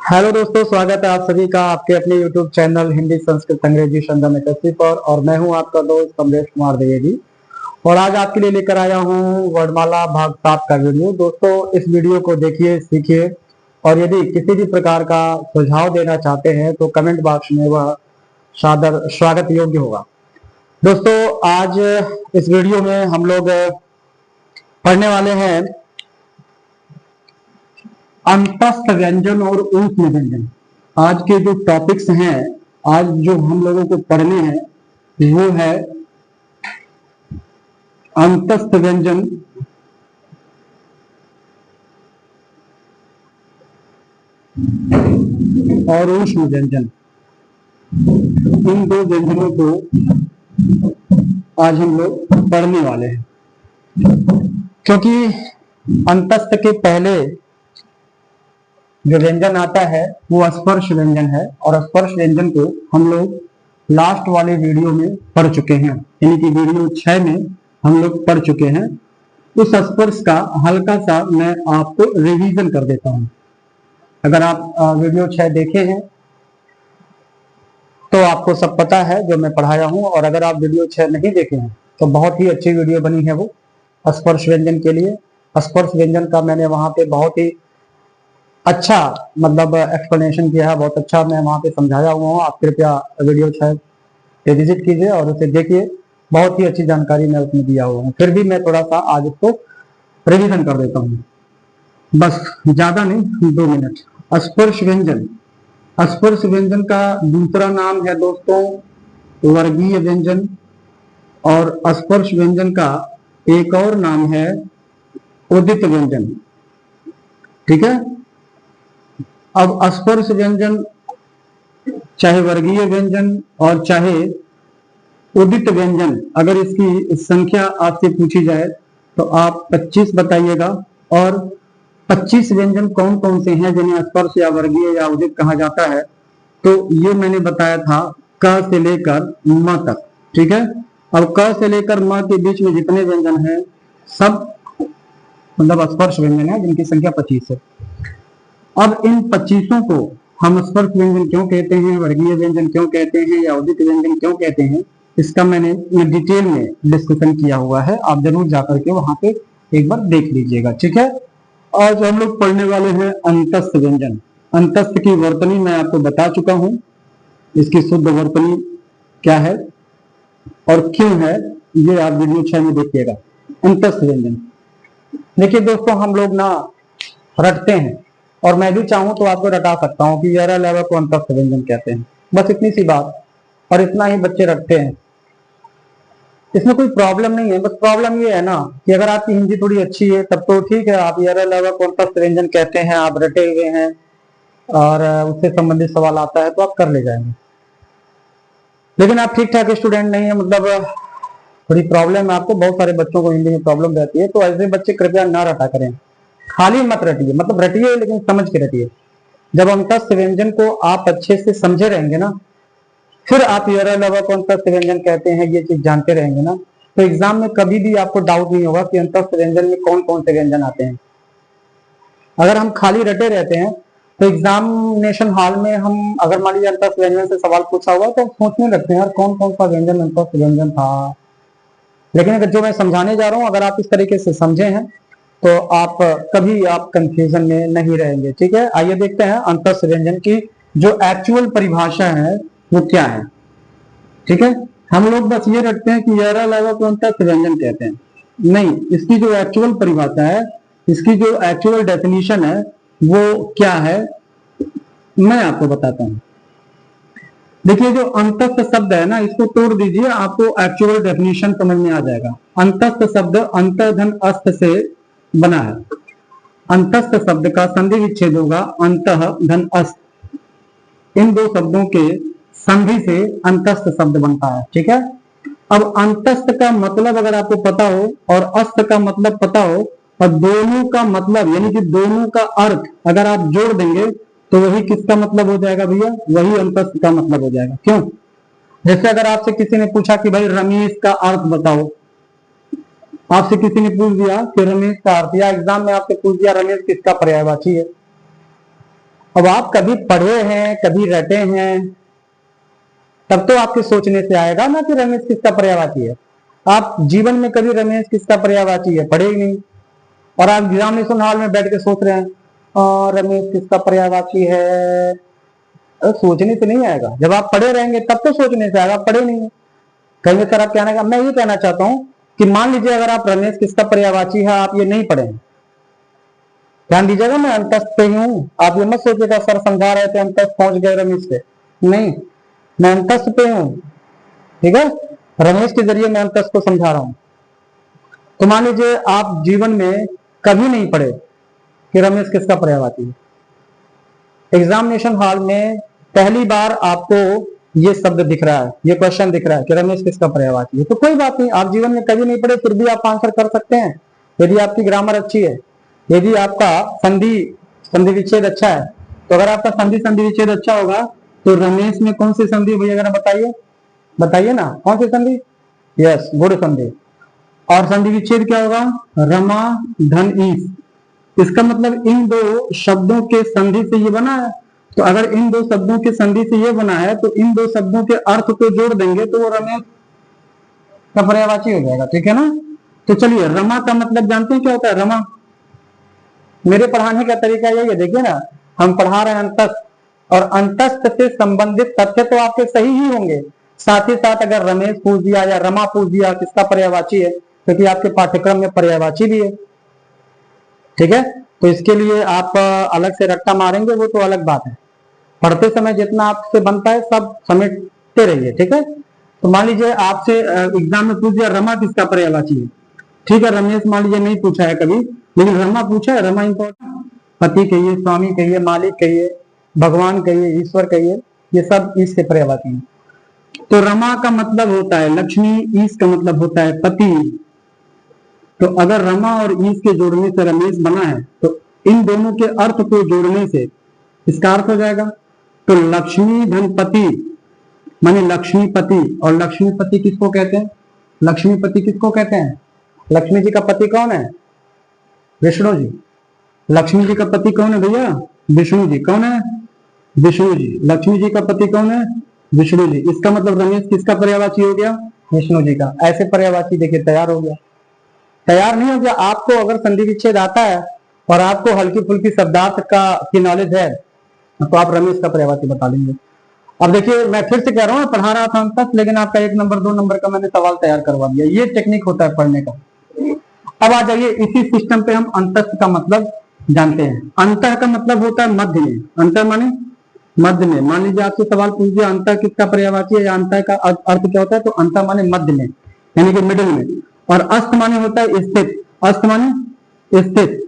Hello दोस्तों, स्वागत है आप सभी का आपके अपने YouTube चैनल हिंदी संस्कृत अंग्रेजी संगम एकत्रित पर। और मैं हूं आपका दोस्त कमलेश कुमार द्विवेदी। और आज आपके लिए लेकर आया हूं वर्णमाला भाग 7 का वीडियो। दोस्तों, इस वीडियो को देखिए, सीखिए और यदि किसी भी प्रकार का सुझाव देना चाहते हैं तो कमेंट बॉक्स में वह सादर स्वागत योग्य होगा। दोस्तों, आज इस वीडियो में हम लोग पढ़ने वाले हैं अंतस्थ व्यंजन और ऊष्म व्यंजन। आज के जो टॉपिक्स हैं, आज जो हम लोगों को पढ़ने हैं वो है अंतस्थ व्यंजन और ऊष्म व्यंजन। इन दो व्यंजनों को आज हम लोग पढ़ने वाले हैं, क्योंकि अंतस्थ के पहले जो व्यंजन आता है वो स्पर्श व्यंजन है। और स्पर्श व्यंजन को हम लोग लास्ट वाले वीडियो में पढ़ चुके हैं, यानी कि वीडियो 6 में हम लोग पढ़ चुके हैं। उस स्पर्श का हल्का सा मैं आपको रिवीजन कर देता हूं। अगर आप वीडियो 6 देखे हैं तो आपको सब पता है जो मैं पढ़ाया हूं, और अगर आप वीडियो 6 नहीं देखे हैं तो बहुत ही अच्छी वीडियो बनी है वो स्पर्श व्यंजन के लिए। स्पर्श व्यंजन का मैंने वहां पे बहुत ही अच्छा एक्सप्लेनेशन किया है, बहुत अच्छा मैं वहां पे समझाया हुआ हूँ। आप कृपया वीडियो 6 पे विजिट कीजिए और उसे देखिए, बहुत ही अच्छी जानकारी मैं उसमें दिया हुआ हूँ। फिर भी मैं थोड़ा सा आज उसको रिवीजन कर देता हूँ, बस ज्यादा नहीं, 2 मिनट। स्पर्श व्यंजन, स्पर्श व्यंजन का दूसरा नाम है दोस्तों वर्गीय व्यंजन, और स्पर्श व्यंजन का एक और नाम है उदित व्यंजन। ठीक है। अब स्पर्श व्यंजन, चाहे वर्गीय व्यंजन और चाहे उदित व्यंजन, अगर इसकी संख्या आपसे पूछी जाए तो आप 25 बताइएगा। और 25 व्यंजन कौन कौन से हैं जिन्हें स्पर्श या वर्गीय या उदित कहा जाता है, तो ये मैंने बताया था क से लेकर म तक। ठीक है। अब क से लेकर म के बीच में जितने व्यंजन हैं सब स्पर्श व्यंजन है, जिनकी संख्या 25 है। अब इन 25 को हम स्पर्श व्यंजन क्यों कहते हैं, वर्गीय व्यंजन क्यों कहते हैं या उदित व्यंजन क्यों कहते हैं, इसका मैंने डिटेल में डिस्कशन किया हुआ है। आप जरूर जाकर के वहां पे एक बार देख लीजिएगा। ठीक है। आज हम लोग पढ़ने वाले हैं अंतस्थ व्यंजन। अंतस्थ की वर्तनी मैं आपको बता चुका हूं, इसकी शुद्ध वर्तनी क्या है और क्यों है, ये आप वीडियो 6 में देखिएगा। अंतस्थ व्यंजन, देखिए दोस्तों, हम लोग ना रटते हैं, और मैं भी चाहूं तो आपको रटा सकता हूं कि यारा लेवा को अंतस्थ व्यंजन कहते हैं, बस इतनी सी बात। और इतना ही बच्चे रटते हैं, इसमें कोई प्रॉब्लम नहीं है। बस प्रॉब्लम ये है ना कि अगर आपकी हिंदी थोड़ी अच्छी है तब तो ठीक है, आप यारा लेवा को अंतस्थ व्यंजन कहते हैं, आप रटे हुए हैं और उससे संबंधित सवाल आता है तो आप कर ले जाएंगे। लेकिन आप ठीक ठाक स्टूडेंट नहीं है, थोड़ी प्रॉब्लम है आपको, बहुत सारे बच्चों को हिंदी में प्रॉब्लम रहती है, तो ऐसे बच्चे कृपया ना रटा करें, खाली मत रटिए, रटिए लेकिन समझ के रटिए। जब अंतस्थ व्यंजन को आप अच्छे से समझे रहेंगे ना, फिर आप यारा लेवा को अंतस्थ व्यंजन कहते हैं ये चीज जानते रहेंगे ना, तो एग्जाम में कभी भी आपको डाउट नहीं होगा कि अंतस्थ व्यंजन में कौन कौन से व्यंजन आते हैं। अगर हम खाली रटे रहते हैं तो एग्जामिनेशन हॉल में हम अगर मान लीजिए अंतस्थ व्यंजन से सवाल पूछा हुआ तो सोचने लगते हैं यार कौन कौन सा व्यंजन अंतस्थ व्यंजन था। लेकिन अगर जो मैं समझाने जा रहा हूं, अगर आप इस तरीके से समझे हैं तो आप कभी आप कंफ्यूजन में नहीं रहेंगे। ठीक है। आइए देखते हैं अंतस्थ व्यंजन की जो एक्चुअल परिभाषा है वो क्या है। ठीक है। हम लोग बस ये रखते हैं कि यारा लेवा को अंतस्थ व्यंजन कहते हैं, नहीं, इसकी जो एक्चुअल परिभाषा है, इसकी जो एक्चुअल डेफिनेशन है वो क्या है, मैं आपको बताता हूं। देखिए, जो अंतस्थ शब्द है ना, इसको तोड़ दीजिए, आपको एक्चुअल डेफिनेशन समझ में आ जाएगा। अंतस्थ शब्द अंतधन अस्त से बना है। अंतस्थ शब्द का संधि विच्छेद होगा अंतः धन अस्त। इन दो शब्दों के संधि से अंतस्थ शब्द बनता है। ठीक है। अब अंतस्थ का मतलब अगर आपको पता हो और अस्त का मतलब पता हो, और दोनों का मतलब यानी कि दोनों का अर्थ अगर आप जोड़ देंगे तो वही किसका मतलब हो जाएगा भैया, वही अंतस्थ का मतलब हो जाएगा। क्यों? जैसे अगर आपसे किसी ने पूछा कि भाई रमेश का अर्थ बताओ, आपसे किसी ने पूछ दिया कि रमेश का अर्थ, या एग्जाम में आपसे पूछ दिया रमेश किसका पर्यायवाची है, अब आप कभी पढ़े हैं, कभी रटे हैं, तब तो आपके सोचने से आएगा ना कि रमेश किसका पर्यायवाची है। आप जीवन में कभी रमेश किसका पर्यायवाची है पढ़े ही नहीं, और आप एग्जामिनेशन हॉल में बैठ के सोच रहे हैं रमेश किसका पर्यायवाची है। सोचने से नहीं आएगा, जब आप पढ़े रहेंगे तब तो सोचने से आएगा, आप पढ़े नहीं है। कहेंगे सर आप कहने का, मैं ये कहना चाहता हूं कि मान लीजिए अगर आप रमेश किसका पर्यायवाची है आप ये नहीं पढ़े, ध्यान दीजिएगा मैं अंतस्थ पे ही हूं, आप ये मत सोचिएगा सर समझा रहे थे अंतस्थ पहुंच गए रमेश पे, नहीं, मैं अंतस्थ पे हूं, ठीक है, रमेश के जरिए मैं अंतस्थ को समझा रहा हूं। तो मान लीजिए आप जीवन में कभी नहीं पढ़े कि रमेश किसका पर्यायवाची है, एग्जामिनेशन हॉल में पहली बार आपको ये शब्द दिख रहा है, ये क्वेश्चन दिख रहा है कि रमेश किसका पर्यायवाची है, तो कोई बात नहीं, आप जीवन में कभी नहीं पढ़े फिर भी आप आंसर कर सकते हैं यदि आपकी ग्रामर अच्छी है, यदि आपका संधि विच्छेद अच्छा है। तो अगर आपका संधि विच्छेद अच्छा होगा तो रमेश में कौन सी संधि भैया जरा बताइए, बताइए ना कौन सी संधि, यस गुण संधि। और संधि विच्छेद क्या होगा, रमा धन ईस, इसका मतलब इन दो शब्दों के संधि से ये बना है। तो अगर इन दो शब्दों के संधि से ये बना है तो इन दो शब्दों के अर्थ को जोड़ देंगे तो वो रमेश का पर्यायवाची हो जाएगा, ठीक है ना। तो चलिए रमा का मतलब जानते हैं क्या होता है, रमा, मेरे पढ़ाने का तरीका यही है, देखिए ना हम पढ़ा रहे हैं अंतस्थ, और अंतस्थ से संबंधित तथ्य तो आपके सही ही होंगे, साथ ही साथ अगर रमेश पूछ दिया या रमा पूछ दिया किसका पर्यायवाची है, क्योंकि आपके पाठ्यक्रम में पर्यायवाची भी है, ठीक है। तो इसके लिए आप अलग से रट्टा मारेंगे वो तो अलग बात है, पढ़ते समय जितना आपसे बनता है सब समेटते रहिए, ठीक है। तो मान लीजिए आपसे एग्जाम में पूछ दिया रमा किसका पर्यायवाची है, ठीक है, रमेश मान लीजिए नहीं पूछा है कभी, लेकिन रमा पूछा है, रमा इंपॉर्टेंट, पति कहिए, स्वामी कहिए, मालिक कहिए, भगवान कहिए, ईश्वर कहिए, ये सब ईश के पर्यायवाची हैं। तो रमा का मतलब होता है लक्ष्मी, ईश का मतलब होता है पति। तो अगर रमा और ईश के जोड़ने से रमेश बना है तो इन दोनों के अर्थ को जोड़ने से इसका अर्थ हो जाएगा। तो लक्ष्मी धनपति माने लक्ष्मीपति, और लक्ष्मीपति किसको कहते हैं, लक्ष्मीपति किसको कहते हैं, लक्ष्मी जी का पति कौन है, विष्णु जी। लक्ष्मी जी का पति कौन है भैया, विष्णु जी। कौन है, विष्णु जी। लक्ष्मी जी का पति कौन है, विष्णु जी। इसका मतलब रमेश किसका पर्यायवाची हो गया, विष्णु जी का। ऐसे पर्यायवाची देखिए तैयार हो गया, तैयार नहीं हो गया। आपको अगर संधि विच्छेद आता है और आपको हल्की फुल्की शब्दार्थ की नॉलेज है तो आप रमेश का पर्यायवाची बता लेंगे। अब देखिए मैं फिर से कह रहा हूँ, पढ़ा रहा था अंतस्थ, लेकिन आपका 1 नंबर 2 नंबर का मैंने सवाल तैयार करवा दिया, ये टेक्निक होता है पढ़ने का। अब आ जाइए इसी सिस्टम पे हम अंतस्थ का मतलब जानते हैं। अंतः का मतलब होता है मध्य में, अंतः माने मध्य में। मान लीजिए आपसे सवाल पूछ दिया अंतः किसका पर्यायवाची है या अंतः का अर्थ क्या होता है, तो अंतः माने मध्य में, यानी कि मिडिल में। और अस्त माने होता है स्थित, अस्त माने स्थित।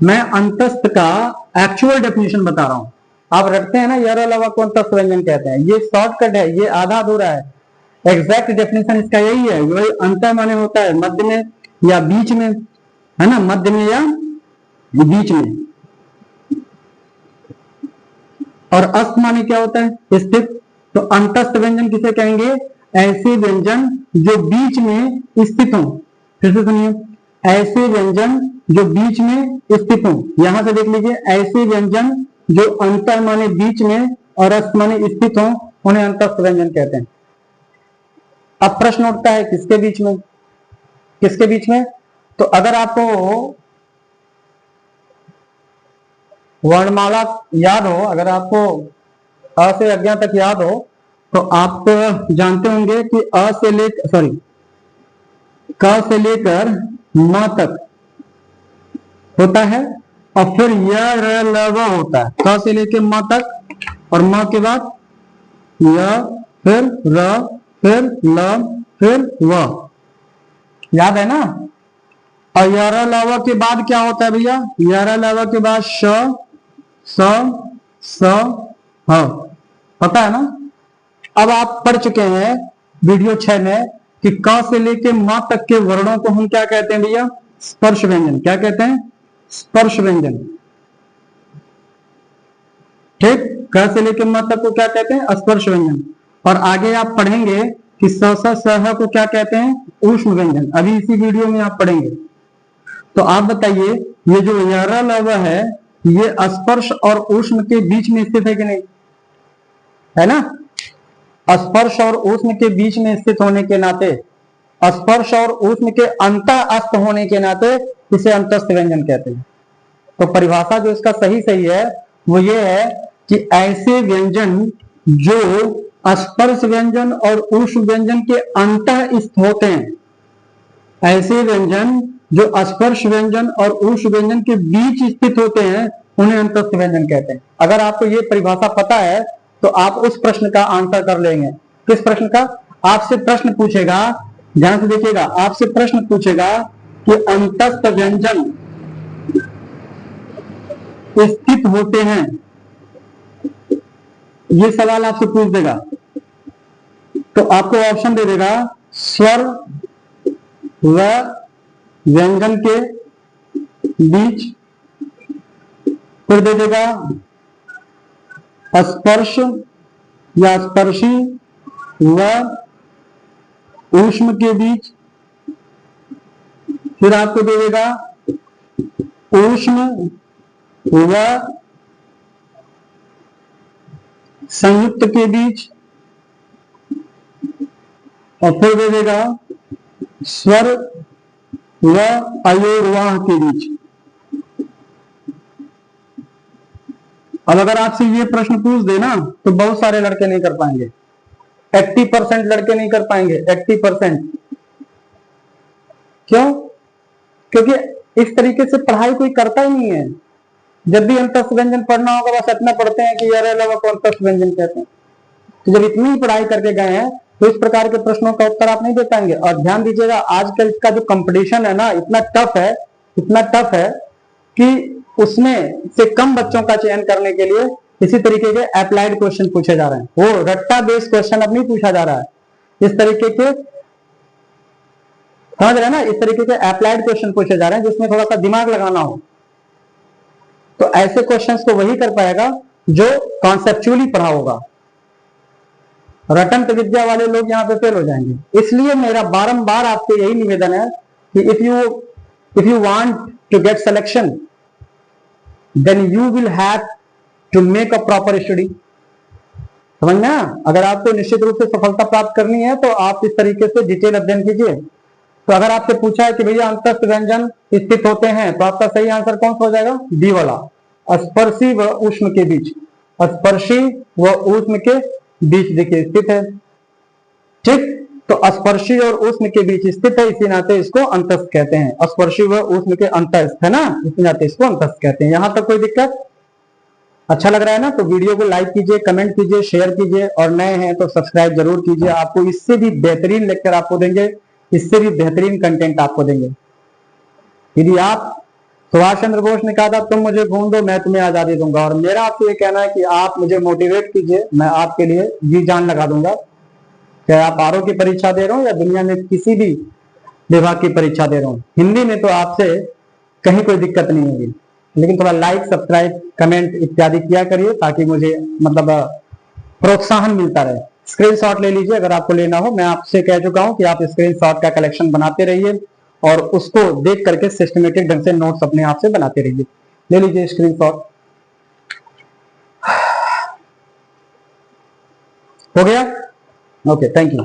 मैं अंतस्थ का एक्चुअल डेफिनेशन बता रहा हूं, आप रखते हैं ना यार लवा को अंतस्थ व्यंजन कहते हैं, ये शॉर्टकट है, ये आधा अधूरा है। एग्जैक्ट डेफिनेशन इसका यही है, वही अंतः माने होता है मध्य में या बीच में, है ना, मध्य में या बीच में। और अस्त माने क्या होता है, स्थित। तो अंतस्थ व्यंजन किसे कहेंगे, ऐसे व्यंजन जो बीच में स्थित हो। फिर से सुनिए, ऐसे व्यंजन जो बीच में स्थित हो। यहां से देख लीजिए, ऐसे व्यंजन जो अंतः माने बीच में और अस्त माने स्थित हो, उन्हें अंतस्थ व्यंजन कहते हैं। अब प्रश्न उठता है किसके बीच में, किसके बीच में। तो अगर आपको वर्णमाला याद हो, अगर आपको अ से अज्ञा तक याद हो, तो आप जानते होंगे कि अ से लेकर सॉरी क से लेकर म तक होता है, और फिर य र ल व होता है। क से लेकर म तक, और म के बाद य, फिर र, फिर ल, फिर व, याद है ना। और य र ल व के बाद क्या होता है भैया, य र ल व के बाद श, स, स, ह, पता है ना। अब आप पढ़ चुके हैं वीडियो 6 में कि क से लेके म तक के वर्णों को हम क्या कहते हैं भैया, स्पर्श व्यंजन। क्या कहते हैं, स्पर्श व्यंजन, ठीक। क से लेके म तक को क्या कहते हैं, स्पर्श व्यंजन। और आगे आप पढ़ेंगे कि स, स, स, ह को क्या कहते हैं, ऊष्म व्यंजन। अभी इसी वीडियो में आप पढ़ेंगे। तो आप बताइए, ये जो य र ल व है, ये स्पर्श और ऊष्म के बीच में स्थित है कि नहीं, है ना। स्पर्श और ऊष्म के बीच में स्थित होने के नाते, स्पर्श और ऊष्म के अंतःस्थ होने के नाते इसे अंतस्थ व्यंजन कहते हैं। तो परिभाषा जो इसका सही है वो ये है कि ऐसे व्यंजन जो स्पर्श व्यंजन और ऊष्म व्यंजन के अंतःस्थ होते हैं, ऐसे व्यंजन जो स्पर्श व्यंजन और ऊष्म व्यंजन के बीच स्थित होते हैं उन्हें अंतस्थ व्यंजन कहते हैं। अगर आपको ये परिभाषा पता है तो आप उस प्रश्न का आंसर कर लेंगे। किस प्रश्न का? आपसे प्रश्न पूछेगा, ध्यान से देखिएगा, आपसे प्रश्न पूछेगा कि अंतस्थ व्यंजन स्थित होते हैं, ये सवाल आपसे पूछ देगा। तो आपको ऑप्शन दे देगा स्वर व व्यंजन के बीच, फिर दे देगा स्पर्श या स्पर्शी व ऊष्म के बीच, फिर आपको दे देगा ऊष्म व संयुक्त के बीच, और फिर दे देगा स्वर व अयोर्वाह के बीच। अब अगर आपसे ये प्रश्न पूछ देना तो बहुत सारे लड़के नहीं कर पाएंगे, 80% लड़के नहीं कर पाएंगे, 80%। क्यों? क्योंकि इस तरीके से पढ़ाई कोई करता ही नहीं है। जब भी अंतस्थ व्यंजन पढ़ना होगा बस इतना पढ़ते हैं कि यार अलावा को अंतस्थ व्यंजन कहते हैं। तो जब इतनी पढ़ाई करके गए हैं तो इस प्रकार के प्रश्नों का उत्तर आप नहीं दे पाएंगे। और ध्यान दीजिएगा, आजकल का जो कंपटीशन है ना, इतना टफ है कि उसमें से कम बच्चों का चयन करने के लिए इसी तरीके के अप्लाइड क्वेश्चन पूछे जा रहे हैं। वो रट्टा बेस्ड क्वेश्चन अब नहीं पूछा जा रहा है, इस तरीके के, समझ रहे हैं ना, इस तरीके के अप्लाइड क्वेश्चन पूछे जा रहे हैं जिसमें थोड़ा सा दिमाग लगाना हो। तो ऐसे क्वेश्चंस को वही कर पाएगा जो कॉन्सेप्चुअली पढ़ा होगा। रटंत विद्या वाले लोग यहाँ पे फेल हो जाएंगे। इसलिए मेरा बारंबार आपसे यही निवेदन है कि if you want to get selection then you will have to make a proper study. समझ में? अगर आपको निश्चित रूप से सफलता प्राप्त करनी है तो आप इस तरीके से डिटेल अध्ययन कीजिए। तो अगर आपसे पूछा है कि भैया अंतस्थ व्यंजन स्थित होते हैं तो आपका सही आंसर कौन सा हो जाएगा? डी वाला, स्पर्शी व ऊष्म के बीच। स्पर्शी व ऊष्म के बीच देखिए स्थित है, ठीक। तो स्पर्शी और ऊष्म के बीच स्थित है, इसी नाते इसको अंतस्थ कहते हैं। स्पर्शी व ऊष्म के अंतस्थ है ना, इसी नाते इसको अंतस्थ कहते हैं। यहां तक कोई दिक्कत? अच्छा लग रहा है ना? तो वीडियो को लाइक कीजिए, कमेंट कीजिए, शेयर कीजिए, और नए हैं तो सब्सक्राइब जरूर कीजिए। आपको इससे भी बेहतरीन लेक्चर आपको देंगे, इससे भी बेहतरीन कंटेंट आपको देंगे। यदि आप, सुभाष चंद्र बोस ने कहा था तुम मुझे खून दो मैं तुम्हें आजादी दूंगा, और मेरा आपसे ये कहना है कि आप मुझे मोटिवेट कीजिए, मैं आपके लिए जी जान लगा दूंगा। चाहे आप आरओ की परीक्षा दे रहे हो या दुनिया में किसी भी विभाग की परीक्षा दे रहे हो, हिंदी में तो आपसे कहीं कोई दिक्कत नहीं होगी। लेकिन थोड़ा लाइक, सब्सक्राइब, कमेंट इत्यादि किया करिए ताकि मुझे मतलब प्रोत्साहन मिलता रहे। स्क्रीनशॉट ले लीजिए अगर आपको लेना हो। मैं आपसे कह चुका हूं कि आप स्क्रीनशॉट का कलेक्शन बनाते रहिए और उसको देख करके सिस्टमेटिक ढंग से नोट्स अपने आप से बनाते रहिए। ले लीजिए स्क्रीनशॉट। हो गया? Okay, thank you.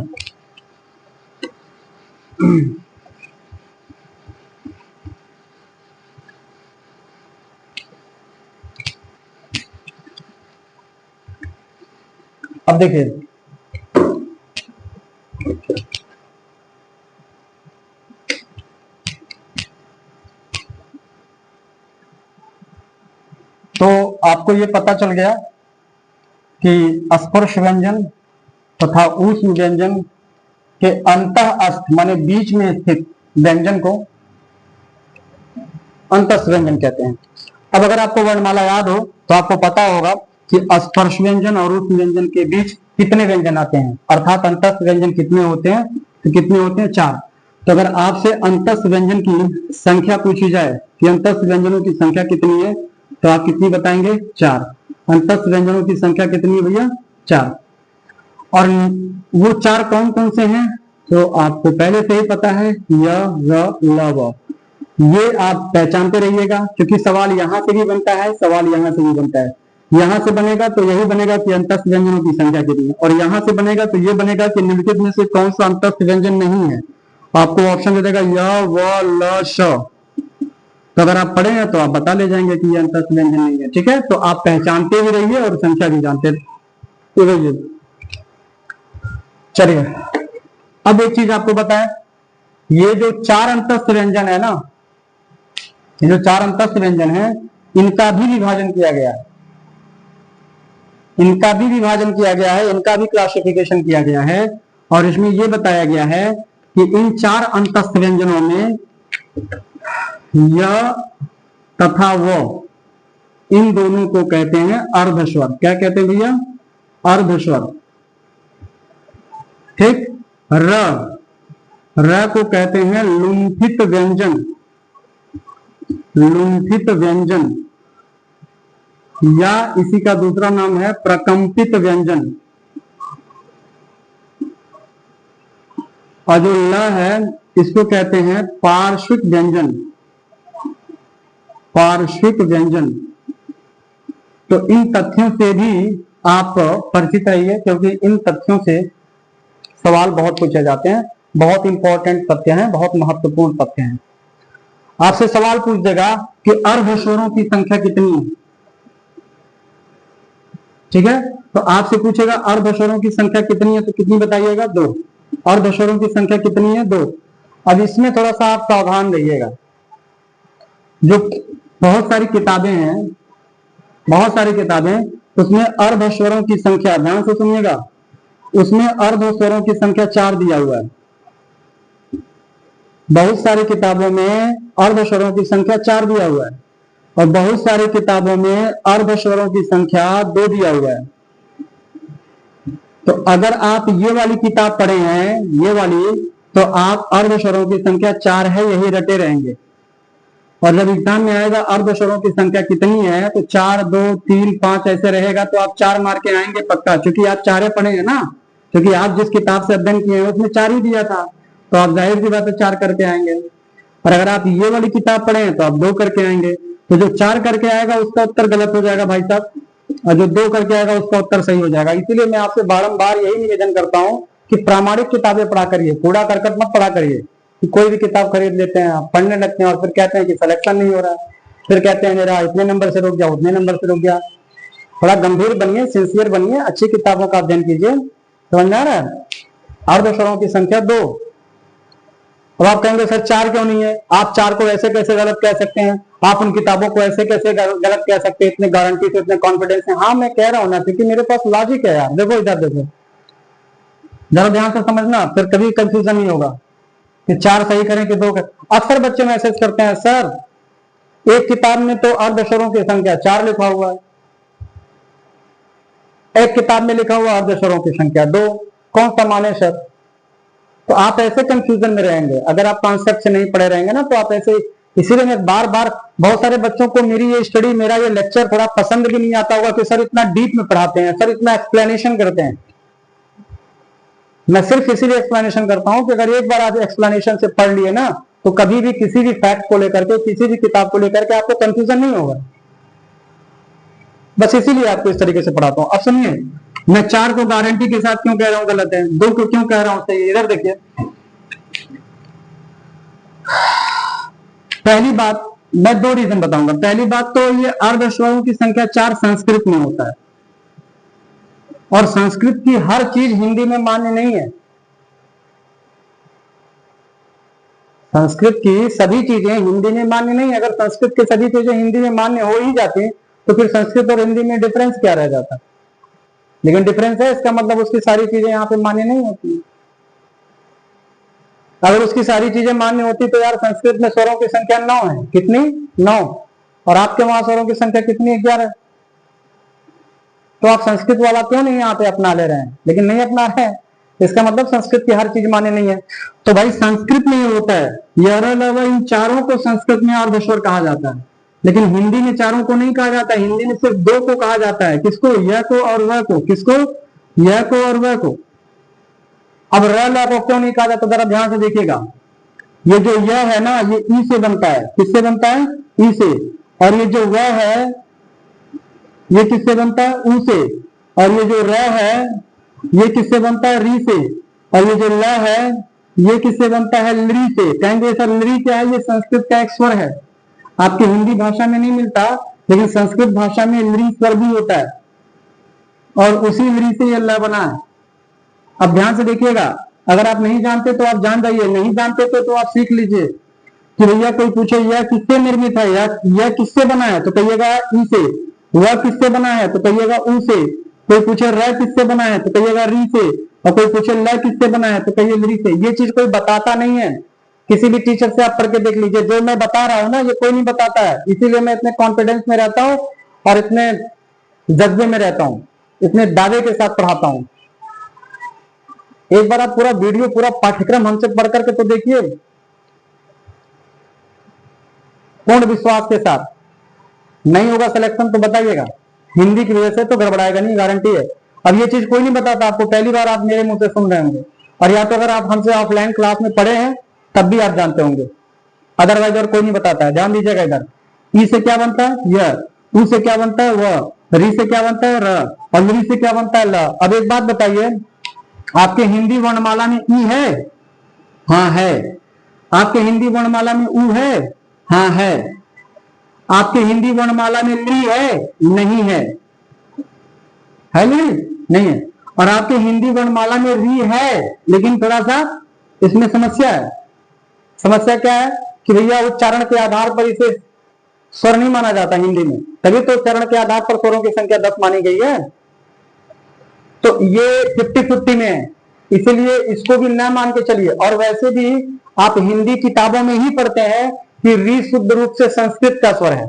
अब देखिए, तो आपको ये पता चल गया कि स्पर्श व्यंजन तथा ऊष्म व्यंजन के अंतःस्थ माने बीच में स्थित व्यंजन को अंतस्थ व्यंजन कहते हैं। अब अगर आपको वर्णमाला याद हो तो आपको पता होगा कि स्पर्श व्यंजन और ऊष्म व्यंजन के बीच कितने व्यंजन आते हैं, अर्थात अंतस्थ व्यंजन कितने होते हैं? तो कितने होते हैं? 4। तो अगर आपसे अंतस्थ व्यंजन की संख्या पूछी जाए कि अंतस्थ व्यंजनों की संख्या कितनी है, तो आप कितनी बताएंगे? 4। अंतस्थ व्यंजनों की संख्या कितनी है भैया? 4। और वो 4 कौन कौन से हैं? तो आपको पहले से ही पता है, य, र, ल, व। ये आप पहचानते रहिएगा, क्योंकि सवाल यहां से भी बनता है, सवाल यहां से भी बनता है। यहां से बनेगा तो यही बनेगा कि अंतस्थ व्यंजनों की संख्या कितनी है, और यहां से बनेगा तो ये बनेगा कि निम्नलिखित में से कौन सा अंतस्थ व्यंजन नहीं है। आपको ऑप्शन दे देगा य, व, ल, श। तो अगर आप पढ़े हैं तो आप बता ले जाएंगे कि ये अंतस्थ व्यंजन नहीं है। ठीक है, तो आप पहचानते भी रहिए और संख्या भी जानते रहिए। चलिए, अब एक चीज आपको बताएं, ये जो चार अंतस्थ व्यंजन है ना, ये जो चार अंतस्थ व्यंजन है, इनका भी विभाजन किया गया है, इनका भी विभाजन किया गया है, इनका भी क्लासिफिकेशन किया गया है। और इसमें यह बताया गया है कि इन चार अंतस्थ व्यंजनों में य तथा वो, इन दोनों को कहते हैं अर्धस्वर। क्या कहते हैं भैया? अर्धस्वर। ठीक। र को कहते हैं लुम्फित व्यंजन, लुम्फित व्यंजन, या इसी का दूसरा नाम है प्रकंपित व्यंजन। और जो ल है इसको कहते हैं पार्श्विक व्यंजन, पार्श्विक व्यंजन। तो इन तथ्यों से भी आप परिचित रहिए, क्योंकि इन तथ्यों से सवाल बहुत पूछे जाते हैं, बहुत इंपॉर्टेंट तथ्य हैं, बहुत महत्वपूर्ण तथ्य हैं। आपसे सवाल पूछ देगा कि अर्धस्वरों की संख्या कितनी है। ठीक है, तो आपसे पूछेगा अर्धस्वरों की संख्या कितनी है, तो कितनी बताइएगा? 2। अर्धस्वरों की संख्या कितनी है? 2। अब इसमें थोड़ा सा आप सावधान रहिएगा, जो बहुत सारी किताबें हैं, बहुत सारी किताबें, उसमें अर्धस्वरों की संख्या, ध्यान से सुनिएगा, उसमें अर्धस्वरों की संख्या 4 दिया हुआ है। बहुत सारी किताबों में अर्धस्वरों की संख्या 4 दिया हुआ है, और बहुत सारी किताबों में अर्धस्वरों की संख्या 2 दिया हुआ है। तो अगर आप ये वाली किताब पढ़े हैं, ये वाली, तो आप अर्धस्वरों की संख्या 4 है यही रटे रहेंगे। और जब एग्जाम में आएगा अर्धस्वरों की संख्या कितनी है, तो 4, 2, 3, 5 ऐसे रहेगा, तो आप 4 मार के आएंगे पक्का, क्योंकि आप 4 पढ़े हैं ना, क्योंकि आप जिस किताब से अध्ययन किए हैं उसमें 4 ही दिया था, तो आप जाहिर सी बात है 4 करके आएंगे। और अगर आप ये वाली किताब पढ़े हैं तो आप 2 करके आएंगे। तो जो 4 करके आएगा उसका उत्तर गलत हो जाएगा भाई साहब, और जो 2 करके आएगा उसका उत्तर सही हो जाएगा। इसीलिए मैं आपसे बारंबार यही निवेदन करता हूं कि प्रामाणिक किताबें पढ़ा करिए, कूड़ा करकट मत पढ़ा करिए। कि कोई भी किताब खरीद लेते हैं, आप पढ़ने लगते हैं और फिर कहते हैं कि सिलेक्शन नहीं हो रहा है, फिर कहते हैं मेरा इतने नंबर से रुक गया, उतने नंबर से रुक गया। थोड़ा गंभीर बनिए, सिंसियर बनिए, अच्छी किताबों का अध्ययन कीजिए। समझ में आ रहा है? अर्धस्वरों की संख्या 2। अब आप कहेंगे सर 4 क्यों नहीं है? आप 4 को ऐसे कैसे गलत कह सकते हैं? आप उन किताबों को ऐसे कैसे गलत कह सकते हैं इतने गारंटी से, इतने कॉन्फिडेंस से? हाँ मैं कह रहा हूं ना, क्योंकि मेरे पास लॉजिक है यार। देखो इधर देखो, जरा ध्यान से समझना, फिर कभी कंफ्यूजन नहीं होगा कि 4 सही करें कि 2 करें। अक्सर बच्चे मैसेज करते हैं सर एक किताब में तो अर्धस्वरों की संख्या 4 लिखा हुआ है, एक किताब में लिखा हुआ अर्धस्वरों की संख्या 2, कौन सा माने सर? तो आप ऐसे कंफ्यूजन में रहेंगे, अगर आप कॉन्सेप्ट से नहीं पढ़े रहेंगे ना, तो आप ऐसे। इसीलिए मैं बार बार, बहुत सारे बच्चों को मेरी ये स्टडी, मेरा ये लेक्चर थोड़ा पसंद भी नहीं आता होगा कि सर इतना डीप में पढ़ाते हैं, सर इतना एक्सप्लेनेशन करते हैं। मैं सिर्फ इसीलिए एक्सप्लेनेशन करता हूं कि अगर एक बार आप एक्सप्लेनेशन से पढ़ लिए ना, तो कभी भी किसी भी फैक्ट को लेकर के, किसी भी किताब को लेकर के आपको कंफ्यूजन नहीं होगा। बस इसीलिए आपको इस तरीके से पढ़ाता हूं। अब सुनिए, मैं 4 को गारंटी के साथ क्यों कह रहा हूं गलत है, 2 को क्यों कह रहा हूं सही है। इधर देखिए, पहली बात मैं 2 रीजन बताऊंगा। पहली बात तो ये अर्धस्वरों की संख्या 4 संस्कृत में होता है, और संस्कृत की हर चीज हिंदी में मान्य नहीं है। संस्कृत की सभी चीजें हिंदी में मान्य नहीं है। अगर संस्कृत की सभी चीजें हिंदी में मान्य हो ही जाती तो फिर संस्कृत और हिंदी में डिफरेंस क्या रह जाता? लेकिन डिफरेंस है, इसका मतलब उसकी सारी चीजें यहाँ पे मान्य नहीं होती। अगर उसकी सारी चीजें मान्य होती तो यार संस्कृत में स्वरों की संख्या 9 है। कितनी? 9। और आपके वहां स्वरों की संख्या कितनी है? 11। तो आप संस्कृत वाला क्यों नहीं यहाँ पे अपना ले रहे हैं? लेकिन नहीं अपना रहे हैं, इसका मतलब संस्कृत की हर चीज मान्य नहीं है। तो भाई संस्कृत में ये होता है, इन चारों को संस्कृत में अर्धस्वर कहा जाता है, लेकिन हिंदी में चारों को नहीं कहा जाता है। हिंदी में सिर्फ 2 को कहा जाता है। किसको? यह को और वह को। किसको? यह को और वह को। अब र ल को क्यों नहीं कहा जाता? जरा ध्यान से देखिएगा, ये जो यह है ना, ये ई से बनता है। किससे बनता है? ई से। और ये जो वह है, ये किससे बनता है? ऊ से। और ये जो र है, ये किससे बनता है? री से। और ये जो ल है, ये किससे बनता है? लरी से। कहेंगे सर लरी क्या है? ये संस्कृत का एक स्वर है, आपकी हिंदी भाषा में नहीं मिलता, लेकिन संस्कृत भाषा में लरी स्वर भी होता है, और उसी लरी से ये ल बना है। अब ध्यान से देखिएगा, अगर आप नहीं जानते तो आप जान जाइए, नहीं जानते तो आप सीख लीजिए कि भैया कोई पूछे यह किससे निर्मित है, यह किससे बना है, तो कहिएगा ई से। वह किससे बना है, तो कहिएगा ऊ से। कोई पूछे र किससे बना है, तो कहिएगा री से। और कोई पूछे ल किससे बना है, तो कहिए लरी से। ये चीज कोई बताता नहीं है, किसी भी टीचर से आप पढ़ के देख लीजिए। जो मैं बता रहा हूं ना, ये कोई नहीं बताता है, इसीलिए मैं इतने कॉन्फिडेंस में रहता हूं और इतने जज्बे में रहता हूं, इतने दावे के साथ पढ़ाता हूं। एक बार आप पूरा वीडियो, पूरा पाठ्यक्रम हमसे पढ़ करके तो देखिए, पूर्ण विश्वास के साथ। नहीं होगा सिलेक्शन तो बताइएगा, हिंदी की वजह से तो गड़बड़ाएगा नहीं, गारंटी है। अब ये चीज कोई नहीं बताता आपको, पहली बार आप मेरे मुंह से सुन रहे होंगे, और या तो अगर आप हमसे ऑफलाइन क्लास में पढ़े हैं तब भी आप जानते होंगे, अदरवाइज और कोई नहीं बताता है। ध्यान दीजिएगा इधर, ई से क्या बनता है? यह। ऊ से क्या बनता है? वह। री से क्या बनता है? र। और लरी से क्या बनता है? ल। अब एक बात बताइए, आपके हिंदी वर्णमाला में ई है? हाँ है। आपके हिंदी वर्णमाला में ऊ है? हाँ है। आपके हिंदी वर्णमाला में ली है? नहीं है। है नहीं है। और आपके हिंदी वर्णमाला में री है, लेकिन थोड़ा सा इसमें समस्या है। समस्या क्या है कि भैया उच्चारण के आधार पर इसे स्वर नहीं माना जाता हिंदी में, तभी तो उच्चारण के आधार पर स्वरों की संख्या 10 मानी गई है। तो ये 50-50 में है, इसीलिए इसको भी ना मान के चलिए। और वैसे भी आप हिंदी किताबों में ही पढ़ते हैं कि री शुद्ध रूप से संस्कृत का स्वर है,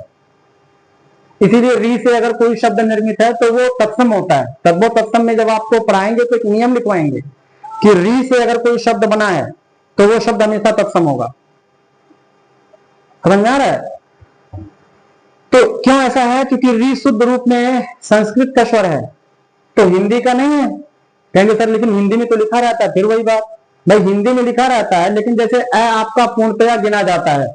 इसीलिए री से अगर कोई शब्द निर्मित है तो वो तत्सम होता है। तब वो तत्सम में जब आपको पढ़ाएंगे तो एक नियम लिखवाएंगे कि री से अगर कोई शब्द बना है तो वो शब्द हमेशा तत्सम होगा। समझ में आ रहा है? तो क्यों ऐसा है? क्योंकि री शुद्ध रूप में संस्कृत का स्वर है, तो हिंदी का नहीं है। कहेंगे सर लेकिन हिंदी में तो लिखा रहता है। फिर वही बात, भाई हिंदी में लिखा रहता है, लेकिन जैसे अ आपका पूर्णतया गिना जाता है,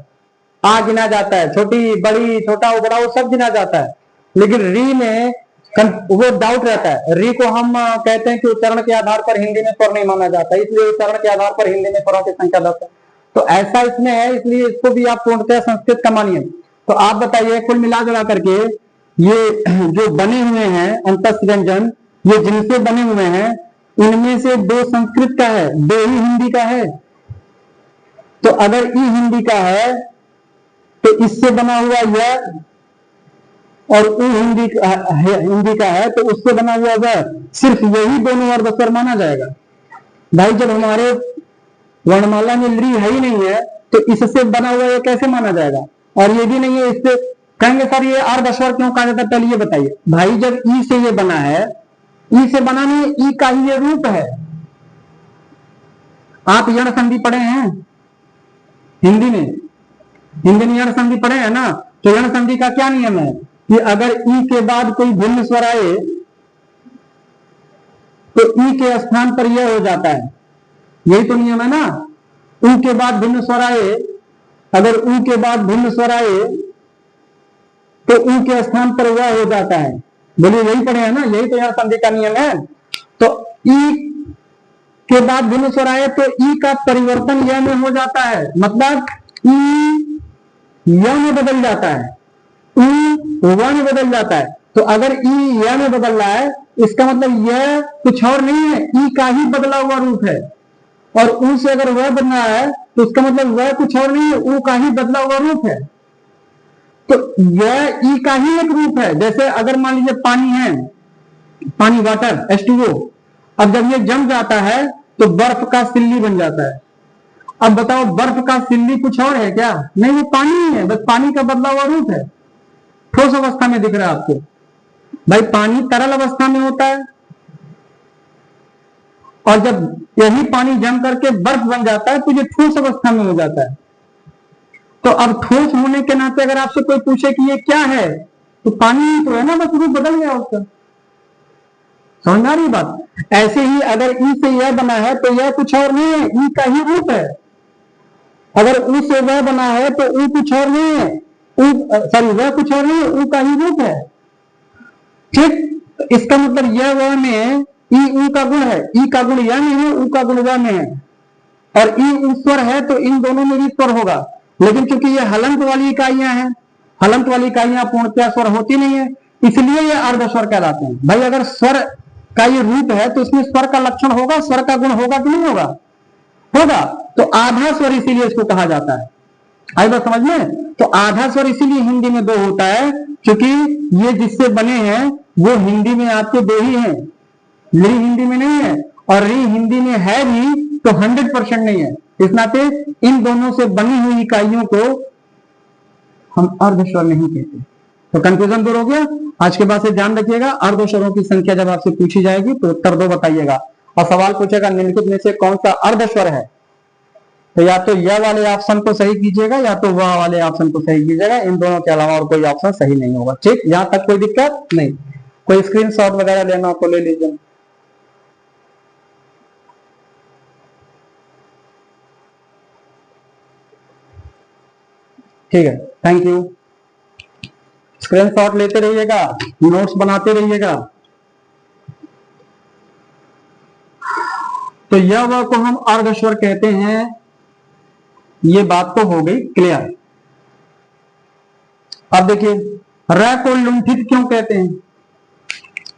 आ गिना जाता है, छोटी बड़ी छोटा बड़ा वो सब गिना जाता है, लेकिन री में वो डाउट रहता है। री को हम कहते हैं कि उच्चारण के आधार पर हिंदी में स्वर नहीं माना जाता, इसलिए उच्चारण के आधार पर हिंदी में स्वरों की संख्या 10 है। तो ऐसा इसमें है, इसलिए इसको भी आप पूर्णतः संस्कृत का मानिए। तो आप बताइए, कुल मिला करके ये जो बने हुए हैं अंतस्थ व्यंजन, ये जिनसे बने हुए हैं, इनमें से 2 संस्कृत का है, 2 ही हिंदी का है। तो अगर ई हिंदी का है तो इससे बना हुआ यह, और ऊ हिंदी का है तो उससे बना हुआ वह, सिर्फ यही दोनों वर्ग स्वर माना जाएगा। भाई जब हमारे वर्णमाला में लरी है ही नहीं है तो इससे बना हुआ यह कैसे माना जाएगा? और ये भी नहीं है, इससे कहेंगे सर ये अर्ध स्वर क्यों कहा जाता है? पहले ये बताइए भाई, जब ई से ये बना है, ई से बना नहीं, ई का ही ये रूप है। आप यण संधि पढ़े हैं हिंदी में? हिंदी में यण संधि पढ़े हैं ना? तो यण संधि का क्या नियम है कि अगर ई के बाद कोई भिन्न स्वर आए तो ई के स्थान पर यह हो जाता है, यही तो नियम है ना। ऊ के बाद भिन्न स्वर आए, अगर ऊ के बाद भिन्न स्वर आए तो ऊ के स्थान पर वह हो जाता है। बोलिए यही पढ़े हैं ना, यही तो यण संधि का नियम है। तो ई के बाद भिन्न स्वर आए तो ई का परिवर्तन यह में हो जाता है, मतलब ई य में बदल जाता है, ऊ व में बदल जाता है। तो अगर ई य में बदल रहा है, इसका मतलब यह कुछ और नहीं है, ई का ही बदला हुआ रूप है। और ऊ से अगर वह बन रहा है तो इसका मतलब वह कुछ और नहीं है, ऊ का ही बदला हुआ रूप है। तो यह ई का ही एक रूप है। जैसे अगर मान लीजिए पानी है, पानी वाटर H2O, अब जब ये जम जाता है तो बर्फ का सिल्ली बन जाता है। अब बताओ बर्फ का सिल्ली कुछ और है क्या? नहीं, वो पानी ही है, बस पानी का बदला हुआ रूप है, ठोस अवस्था में दिख रहा है आपको। भाई पानी तरल अवस्था में होता है, और जब यही पानी जम करके बर्फ बन जाता है तो ये ठोस अवस्था में हो जाता है। तो अब ठोस होने के नाते अगर आपसे कोई पूछे कि ये क्या है, तो पानी ही तो है ना, बस रूप बदल गया उसका। समझ आ रही बात? ऐसे ही अगर ई से यह बना है तो यह कुछ और नहीं है, ई का ही रूप है। अगर उ से वह बना है तो उ कुछ और नहीं है, वह कुछ और नहीं है, उ का ही रूप है। ठीक, इसका मतलब यह वह में ई उ का गुण है, ई का गुण यह में है, उ का गुण वह में है, और ई उ स्वर है तो इन दोनों में भी स्वर होगा। लेकिन चूंकि ये हलंत वाली इकाइयां हैं, हलंत वाली इकाइयां पूर्णतया स्वर होती नहीं है, इसलिए ये अर्ध स्वर कहलाते हैं। भाई अगर स्वर का ये रूप है तो इसमें स्वर का लक्षण होगा, स्वर का गुण होगा कि नहीं होगा? होगा। तो आधा स्वर इसीलिए इसको कहा जाता है। आई बात समझ में? तो आधा स्वर इसीलिए हिंदी में दो होता है, क्योंकि ये जिससे बने हैं वो हिंदी में आपके दो ही हैं, ली हिंदी में नहीं है, और री हिंदी में है भी तो 100% नहीं है। इस नाते इन दोनों से बनी हुई इकाइयों को हम अर्ध स्वर नहीं कहते। तो कंफ्यूजन दूर हो गया। आज के बाद से ध्यान रखिएगा, अर्ध स्वरों की संख्या जब आपसे पूछी जाएगी तो उत्तर दो बताइएगा, और सवाल पूछेगा निम्नलिखित में से कौन सा अर्ध स्वर है, तो या तो यह वाले ऑप्शन को सही कीजिएगा या तो वह वाले ऑप्शन को सही कीजिएगा, इन दोनों के अलावा और कोई ऑप्शन सही नहीं होगा। ठीक, यहां तक कोई दिक्कत नहीं। कोई स्क्रीनशॉट वगैरह लेना हो तो ले लीजिए। ठीक है, थैंक यू। स्क्रीनशॉट लेते रहिएगा, नोट्स बनाते रहिएगा। तो यह वह को हम अर्ध स्वर कहते हैं, ये बात तो हो गई क्लियर। अब देखिए, र को लुंठित क्यों कहते हैं?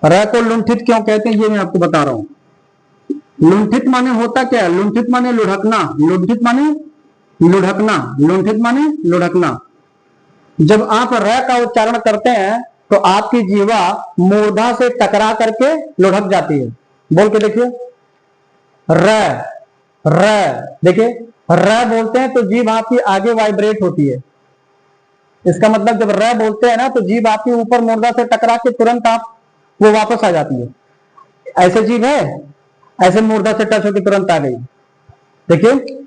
र को लुंठित क्यों कहते हैं ये मैं आपको बता रहा हूं। लुंठित माने होता क्या है? लुंठित माने लुढ़कना, लुंठित माने लुढ़कना, लुंठित माने लुढ़कना। जब आप र का उच्चारण करते हैं तो आपकी जीवा मूर्धा से टकरा करके लुढ़क जाती है। बोल के देखिए, र र, देखिए र बोलते हैं तो जीभ आपकी आगे वाइब्रेट होती है। इसका मतलब जब र बोलते हैं ना तो जीभ आपकी ऊपर मूर्धा से टकरा के तुरंत आप वो वापस आ जाती है। ऐसे जीभ है, ऐसे मूर्धा से टच होकर तुरंत आ गई। देखिए,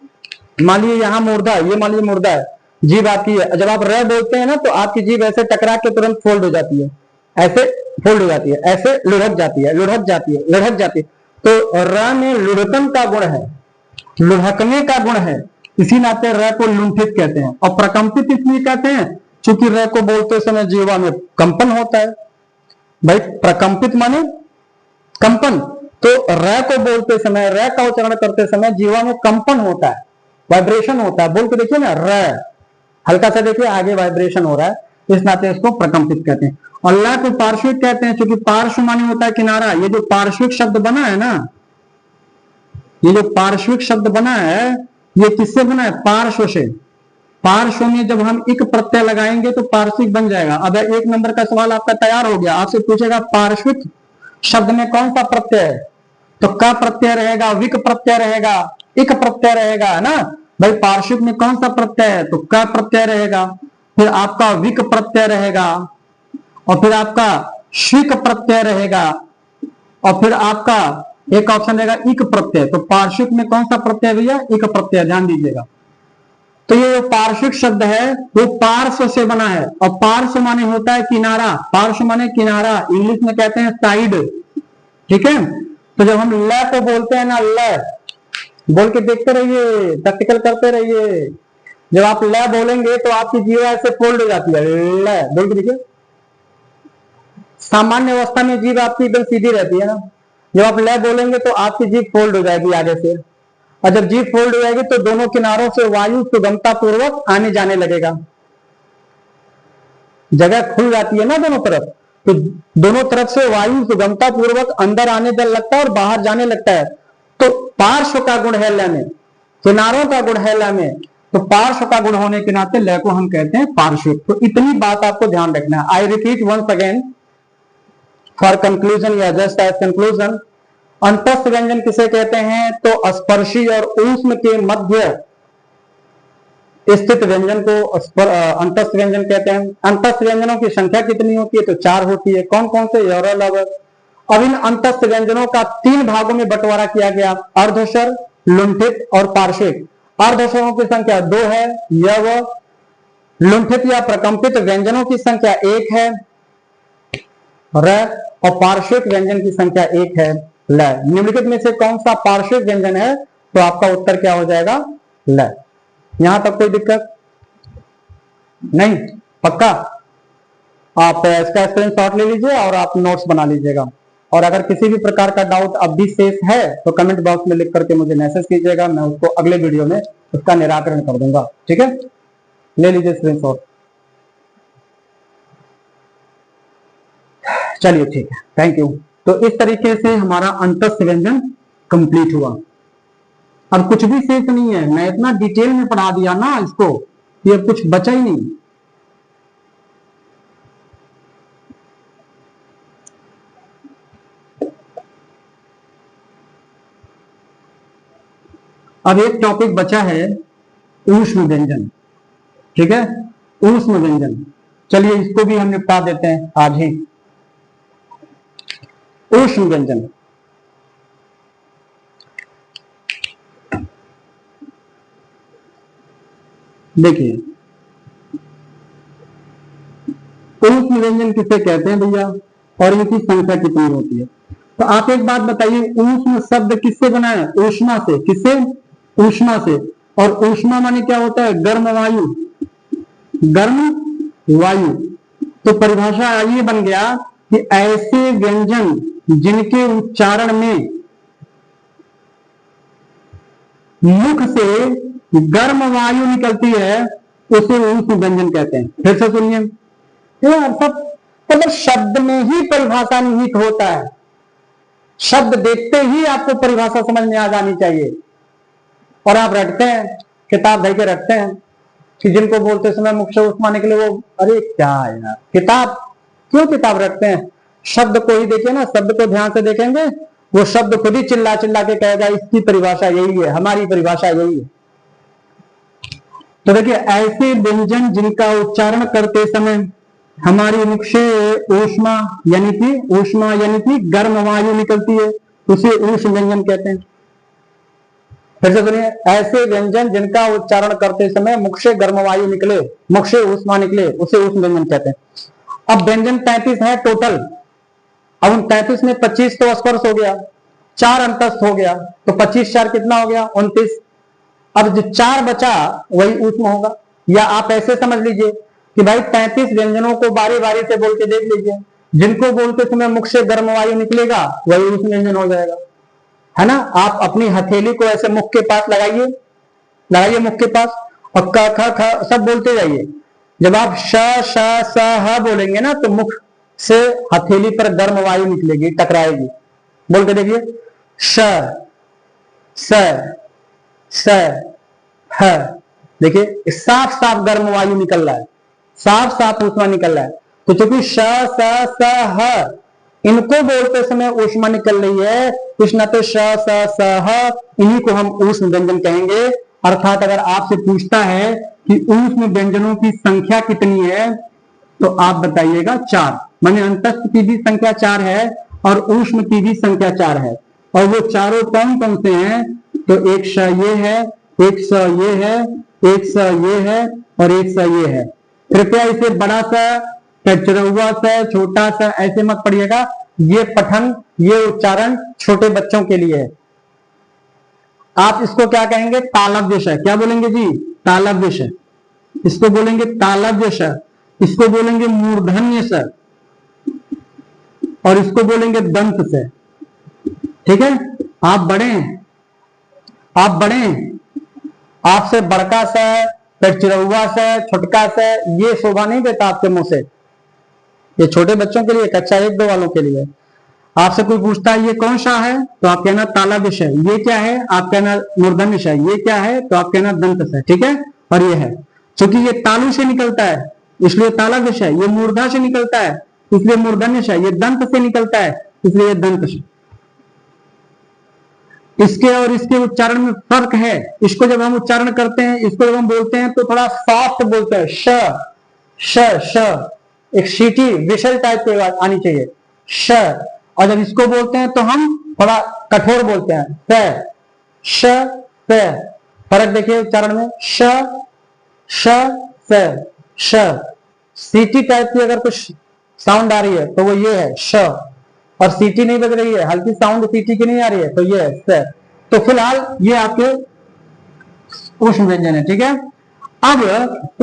मान लीजिए यहाँ मूर्धा, ये मान लीजिए मूर्धा है, जीभ आपकी है, जब आप र बोलते हैं ना तो आपकी जीभ ऐसे टकरा के तुरंत फोल्ड हो जाती है, ऐसे फोल्ड हो जाती है, ऐसे लुढ़क जाती है, लुढ़क जाती है, लुढ़क जाती है। तो र में लुढ़कन का गुण है, लुढ़कने का गुण है, इसी नाते र को लुंठित कहते हैं। और प्रकंपित इसलिए कहते हैं क्योंकि र को बोलते समय जीवा में कंपन होता है। भाई प्रकंपित माने कंपन, तो र को बोलते समय, र का उच्चारण करते समय जीवा में कंपन होता है, वाइब्रेशन होता है। बोल के देखिए ना, र हल्का सा देखिए आगे वाइब्रेशन हो रहा है, इस नाते इसको प्रकंपित कहते हैं। और ल को पार्श्विक कहते हैं, क्योंकि पार्श्व माने होता है किनारा। ये जो पार्श्विक शब्द बना है ना, ये जो पार्श्विक शब्द बना है ये किससे बना है? पार्श्व से। पार्श्व में जब हम इक प्रत्यय लगाएंगे तो पार्श्विक बन जाएगा। अब एक नंबर का सवाल आपका तैयार हो गया, आपसे पूछेगा पार्श्विक शब्द में कौन सा प्रत्यय है, तो क प्रत्यय रहेगा, विक प्रत्यय रहेगा, इक प्रत्यय रहेगा, है ना। भाई पार्श्विक में कौन सा प्रत्यय है? तो क प्रत्यय रहेगा, फिर आपका विक प्रत्यय रहेगा, और फिर आपका श्विक प्रत्यय रहेगा, और फिर आपका एक ऑप्शन रहेगा इक प्रत्यय। तो पार्श्विक में कौन सा प्रत्यय भैया? इक प्रत्यय, ध्यान दीजिएगा। तो ये जो पार्श्विक शब्द है वो पार्श्व से बना है, और पार्श्व माने होता है किनारा। पार्श्व माने किनारा, इंग्लिश में कहते हैं साइड। ठीक है, तो जब हम ल को बोलते हैं ना, ल बोल के देखते रहिए, प्रैक्टिकल करते रहिए। जब आप ल बोलेंगे तो आपकी जीवा ऐसे फोल्ड हो जाती है, ल बोल के देखिए। सामान्य अवस्था में जीभ आपकी एकदम सीधी रहती है ना, जब आप ल बोलेंगे तो आपकी जीभ फोल्ड हो जाएगी आगे से, और जब जीभ फोल्ड हो जाएगी तो दोनों किनारों से वायु सुगमता पूर्वक आने जाने लगेगा, जगह खुल जाती है ना दोनों तरफ, तो दोनों तरफ से वायु सुगमता पूर्वक अंदर आने लगता है और बाहर जाने लगता है। तो पार्श्व का गुण है ल में, किनारों का गुण है ल में, तो पार्श्व का गुण होने के नाते ल को हम कहते हैं पार्श्विक। तो इतनी बात आपको ध्यान रखना है। I repeat once again for conclusion या जस्ट एज कंक्लूजन, अंतस्थ व्यंजन किसे कहते हैं? तो स्पर्शी और ऊष्म के मध्य स्थित व्यंजन को अंतस्थ व्यंजन कहते हैं। अंतस्थ व्यंजनों की संख्या कितनी होती है? तो 4 होती है। कौन कौन से? य, र, ल, व। अब इन अंतस्थ व्यंजनों का 3 भागों में बंटवारा किया गया, अर्धस्वर, लुंठित और पार्श्विक। अर्धस्वरों की संख्या 2 है, य, व। लुंठित या प्रकंपित व्यंजनों की संख्या 1 है, र, और पार्श्विक व्यंजन की संख्या 1 है, ल। निम्नलिखित में से कौन सा पार्श्विक व्यंजन है? तो आपका उत्तर क्या हो जाएगा? ल। यहां तक कोई दिक्कत नहीं? पक्का? आप इसका स्क्रीनशॉट ले लीजिए और आप नोट्स बना लीजिएगा। और अगर किसी भी प्रकार का डाउट अब भी शेष है तो कमेंट बॉक्स में लिख करके मुझे मैसेज कीजिएगा, मैं उसको अगले वीडियो में उसका निराकरण कर दूंगा। ठीक है, ले लीजिए स्क्रीनशॉट। चलिए ठीक है, थैंक यू। तो इस तरीके से हमारा अंतस्थ व्यंजन कंप्लीट हुआ। अब कुछ भी शेष नहीं है, मैं इतना डिटेल में पढ़ा दिया ना इसको कि अब कुछ बचा ही नहीं। अब एक टॉपिक बचा है ऊष्म व्यंजन। ठीक है, ऊष्म व्यंजन, चलिए इसको भी हम निपटा देते हैं आज ही। ऊष्म व्यंजन, देखिए ऊष्म व्यंजन किसे कहते हैं भैया, और इनकी संख्या कितनी होती है? तो आप एक बात बताइए, ऊष्म शब्द किससे बना है? ऊष्मा से। किससे? ऊष्मा से। और ऊष्मा माने क्या होता है? गर्म वायु। गर्म वायु। तो परिभाषा ये बन गया कि ऐसे व्यंजन जिनके उच्चारण में मुख से गर्म वायु निकलती है उसे ऊष्म व्यंजन कहते हैं। फिर से सुनिए, मतलब शब्द में ही परिभाषा निहित होता है। शब्द देखते ही आपको परिभाषा समझ में आ जानी चाहिए। और आप रटते हैं, किताब धर के रटते हैं कि जिनको बोलते समय मुख से ऊष्मा निकले, वो अरे क्या है यार, किताब क्यों किताब रखते हैं? शब्द को ही देखिए ना, शब्द को ध्यान से देखेंगे, वो शब्द खुद ही चिल्ला चिल्ला के कहेगा इसकी परिभाषा यही है, हमारी परिभाषा यही है। तो देखिए, ऐसे व्यंजन जिनका उच्चारण करते समय हमारी मुख से ऊष्मा यानी कि गर्म वायु निकलती है, उसे ऊष्म व्यंजन कहते हैं। फिर से सुनिए, ऐसे व्यंजन जिनका उच्चारण करते समय मुख से गर्म वायु निकले, मुख से ऊष्मा निकले, उसे ऊष्म व्यंजन कहते हैं। अब व्यंजन 33 है टोटल। अब उन 33 में 25 तो स्पर्श हो गया, 4 अंतस्थ हो गया, तो 25 4 कितना हो गया? 29। अब जो 4 बचा वही ऊष्म होगा। या आप ऐसे समझ लीजिए कि भाई 33 व्यंजनों को बारी बारी से बोल के देख लीजिए, जिनको बोलते समय मुख से गर्म वायु निकलेगा वही ऊष्म व्यंजन हो जाएगा, है ना। आप अपनी हथेली को ऐसे मुख के पास लगाइए, लगाइए मुख के पास, और क ख ख सब बोलते जाइए। जब आप श श स ह बोलेंगे ना तो मुख से हथेली पर गर्म वायु निकलेगी, टकराएगी। बोल के देखिए, श स स ह। देखिए साफ साफ गर्म वायु निकल रहा है, साफ साफ ऊष्मा निकल रहा है। तो चूंकि श स स ह इनको बोलते समय ऊष्मा निकल रही है, कुछ ना तो श स स ह, इन्हीं को हम ऊष्म व्यंजन कहेंगे। अर्थात अगर आपसे पूछता है कि ऊष्म व्यंजनों की संख्या कितनी है तो आप बताइएगा 4। माने अंतस्थ की भी संख्या 4 है और ऊष्म की भी संख्या 4 है। और वो चारों कौन कौन से हैं? तो एक श ये है, एक स ये है, एक स ये है और एक स ये है। कृपया इसे बड़ा सा, चरौआ सा, छोटा सा ऐसे मत पढ़िएगा। ये पठन, ये उच्चारण छोटे बच्चों के लिए है। आप इसको क्या कहेंगे? तालव्य श। क्या बोलेंगे जी? तालव्य श। इसको बोलेंगे तालव्य श, इसको बोलेंगे मूर्धन्य स, और इसको बोलेंगे दंत से। ठीक है, आप बड़े हैं, आप बड़े हैं, आपसे बड़का सा, फिर चिरौआ सा, छोटका सा, ये शोभा नहीं देता आपके मुंह से। ये छोटे बच्चों के लिए, कक्षा 1-2 वालों के लिए। आपसे कोई पूछता है ये कौन सा है तो आप कहना तालव्य श। ये क्या है? आप कहना मूर्धन्य श। ये क्या है? तो आप कहना दंत स। ठीक है, और ये है, क्योंकि ये तालु से निकलता है इसलिए तालव्य श, ये मूर्धा से निकलता है इसलिए मूर्धन्य श, ये दंत से निकलता है इसलिए दंत श। इसके और इसके उच्चारण में फर्क है। इसको जब हम उच्चारण करते हैं, इसको जब हम बोलते हैं तो थोड़ा सॉफ्ट बोलते हैं, श श श, एक सीटी विशल टाइप की आवाज आनी चाहिए, श। और जब इसको बोलते हैं तो हम थोड़ा कठोर बोलते हैं, प श प। फर्क देखिए उच्चारण में, श श स श। सीटी टाइप की अगर कुछ साउंड आ रही है तो वो ये है श, और सीटी नहीं बज रही है, हल्की साउंड सीटी की नहीं आ रही है तो ये है स। तो फिलहाल ये आपके ऊष्म व्यंजन है। ठीक है। अब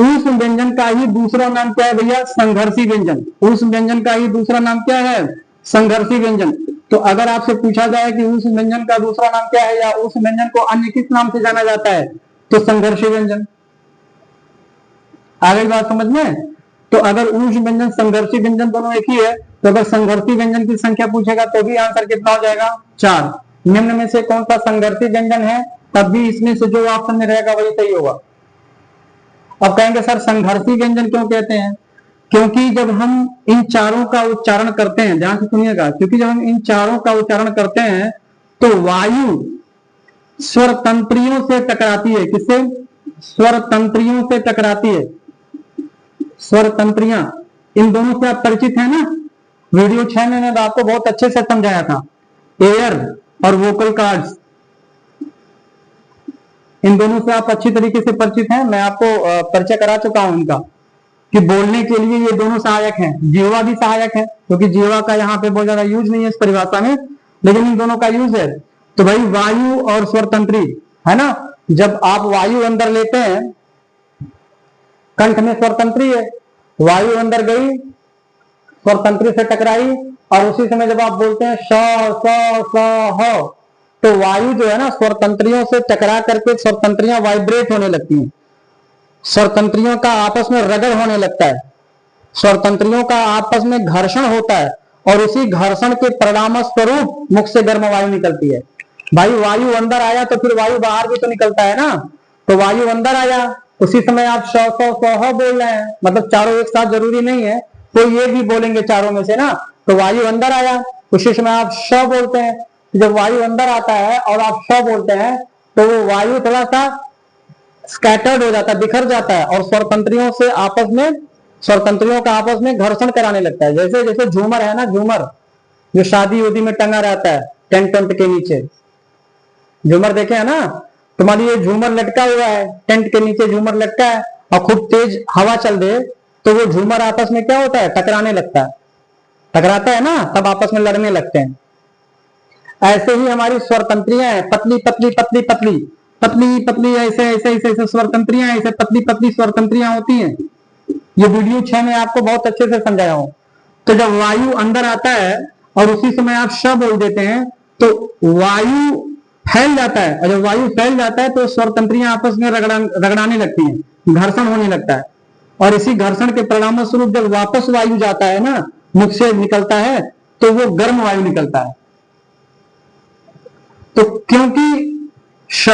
ऊष्म व्यंजन का ही दूसरा नाम क्या है भैया? संघर्षी व्यंजन। ऊष्म व्यंजन का ही दूसरा नाम क्या है? संघर्षी व्यंजन। तो अगर आपसे पूछा जाए कि ऊष्म व्यंजन का दूसरा नाम क्या है या ऊष्म व्यंजन को अन्य किस नाम से जाना जाता है, तो संघर्षी व्यंजन। आ गई बात समझ में? तो अगर ऊष्म व्यंजन संघर्षी व्यंजन दोनों एक ही है, तो अगर संघर्षी व्यंजन की संख्या पूछेगा तो भी आंसर कितना हो जाएगा? 4। निम्न में से कौन सा संघर्षी व्यंजन है? तब भी इसमें से जो ऑप्शन में रहेगा वही सही होगा। अब कहेंगे सर संघर्षी व्यंजन क्यों कहते हैं? क्योंकि जब हम इन चारों का उच्चारण करते हैं, ध्यान से सुनिएगा, क्योंकि जब हम इन चारों का उच्चारण करते हैं तो वायु स्वर तंत्रियों से टकराती है। किससे? स्वर तंत्रियों से टकराती है। स्वर तंत्रियां, इन दोनों से आप परिचित हैं ना? वीडियो 6 में मैंने आपको बहुत अच्छे से समझाया था। एयर और वोकल कार्ड्स, इन दोनों से आप अच्छी तरीके से परिचित हैं। मैं आपको परिचय करा चुका हूं इनका, कि बोलने के लिए ये दोनों सहायक हैं। जिह्वा भी सहायक है, क्योंकि जिह्वा का यहाँ पे बहुत ज्यादा यूज नहीं है इस परिभाषा में, लेकिन इन दोनों का यूज है। तो भाई वायु और स्वरतंत्री है ना, जब आप वायु अंदर लेते हैं, कंठ में स्वरतंत्री है, वायु अंदर गई, स्वरतंत्री से टकराई, और उसी समय जब आप बोलते हैं श स ह, तो वायु जो है ना स्वरतंत्रियों से टकरा करके स्वरतंत्रियां वाइब्रेट होने लगती हैं, स्वरतंत्रियों का आपस में रगड़ होने लगता है, स्वरतंत्रियों का आपस में घर्षण होता है, और उसी घर्षण के परिणाम स्वरूप मुख से गर्म वायु निकलती है। भाई वायु अंदर आया तो फिर वायु बाहर भी तो निकलता है ना। तो वायु अंदर आया, उसी समय आप श बोल रहे हैं, मतलब चारों एक साथ जरूरी नहीं है, तो ये भी बोलेंगे चारों में से ना। तो वायु अंदर आया, उसी समय आप श बोलते हैं। जब वायु अंदर आता है और आप श बोलते हैं, तो वो वायु थोड़ा सा स्कैटर्ड हो जाता है, बिखर जाता है, और स्वरतंत्रियों से आपस में, स्वरतंत्रियों का आपस में घर्षण कराने लगता है। जैसे जैसे झूमर है ना, झूमर जो शादी उदी में टंगा रहता है टेंट टेंट के नीचे, झूमर देखे है ना। तुम्हारी ये झूमर लटका हुआ है, टेंट के नीचे झूमर लटका है, और खूब तेज हवा चल दे तो वो झूमर आपस में क्या होता है? टकराने लगता है, टकराता है ना, तब आपस में लड़ने लगते हैं। ऐसे ही हमारी स्वरतंत्रियां हैं, पतली पतली पतली पतली पतली पतली, ऐसे ऐसे ऐसे ऐसे स्वरतंत्रियां, ऐसे पतली पतली स्वरतंत्रियां होती हैं। ये वीडियो 6 में आपको बहुत अच्छे से समझाया हूं। तो जब वायु अंदर आता है और उसी समय आप श बोल देते हैं, तो वायु फैल जाता है, और जब वायु फैल जाता है तो स्वरतंत्रियां आपस में रगड़ाने लगती हैं, घर्षण होने लगता है, और इसी घर्षण के परिणाम स्वरूप जब वापस वायु जाता है ना, मुख से निकलता है, तो वो गर्म वायु निकलता है। तो क्योंकि श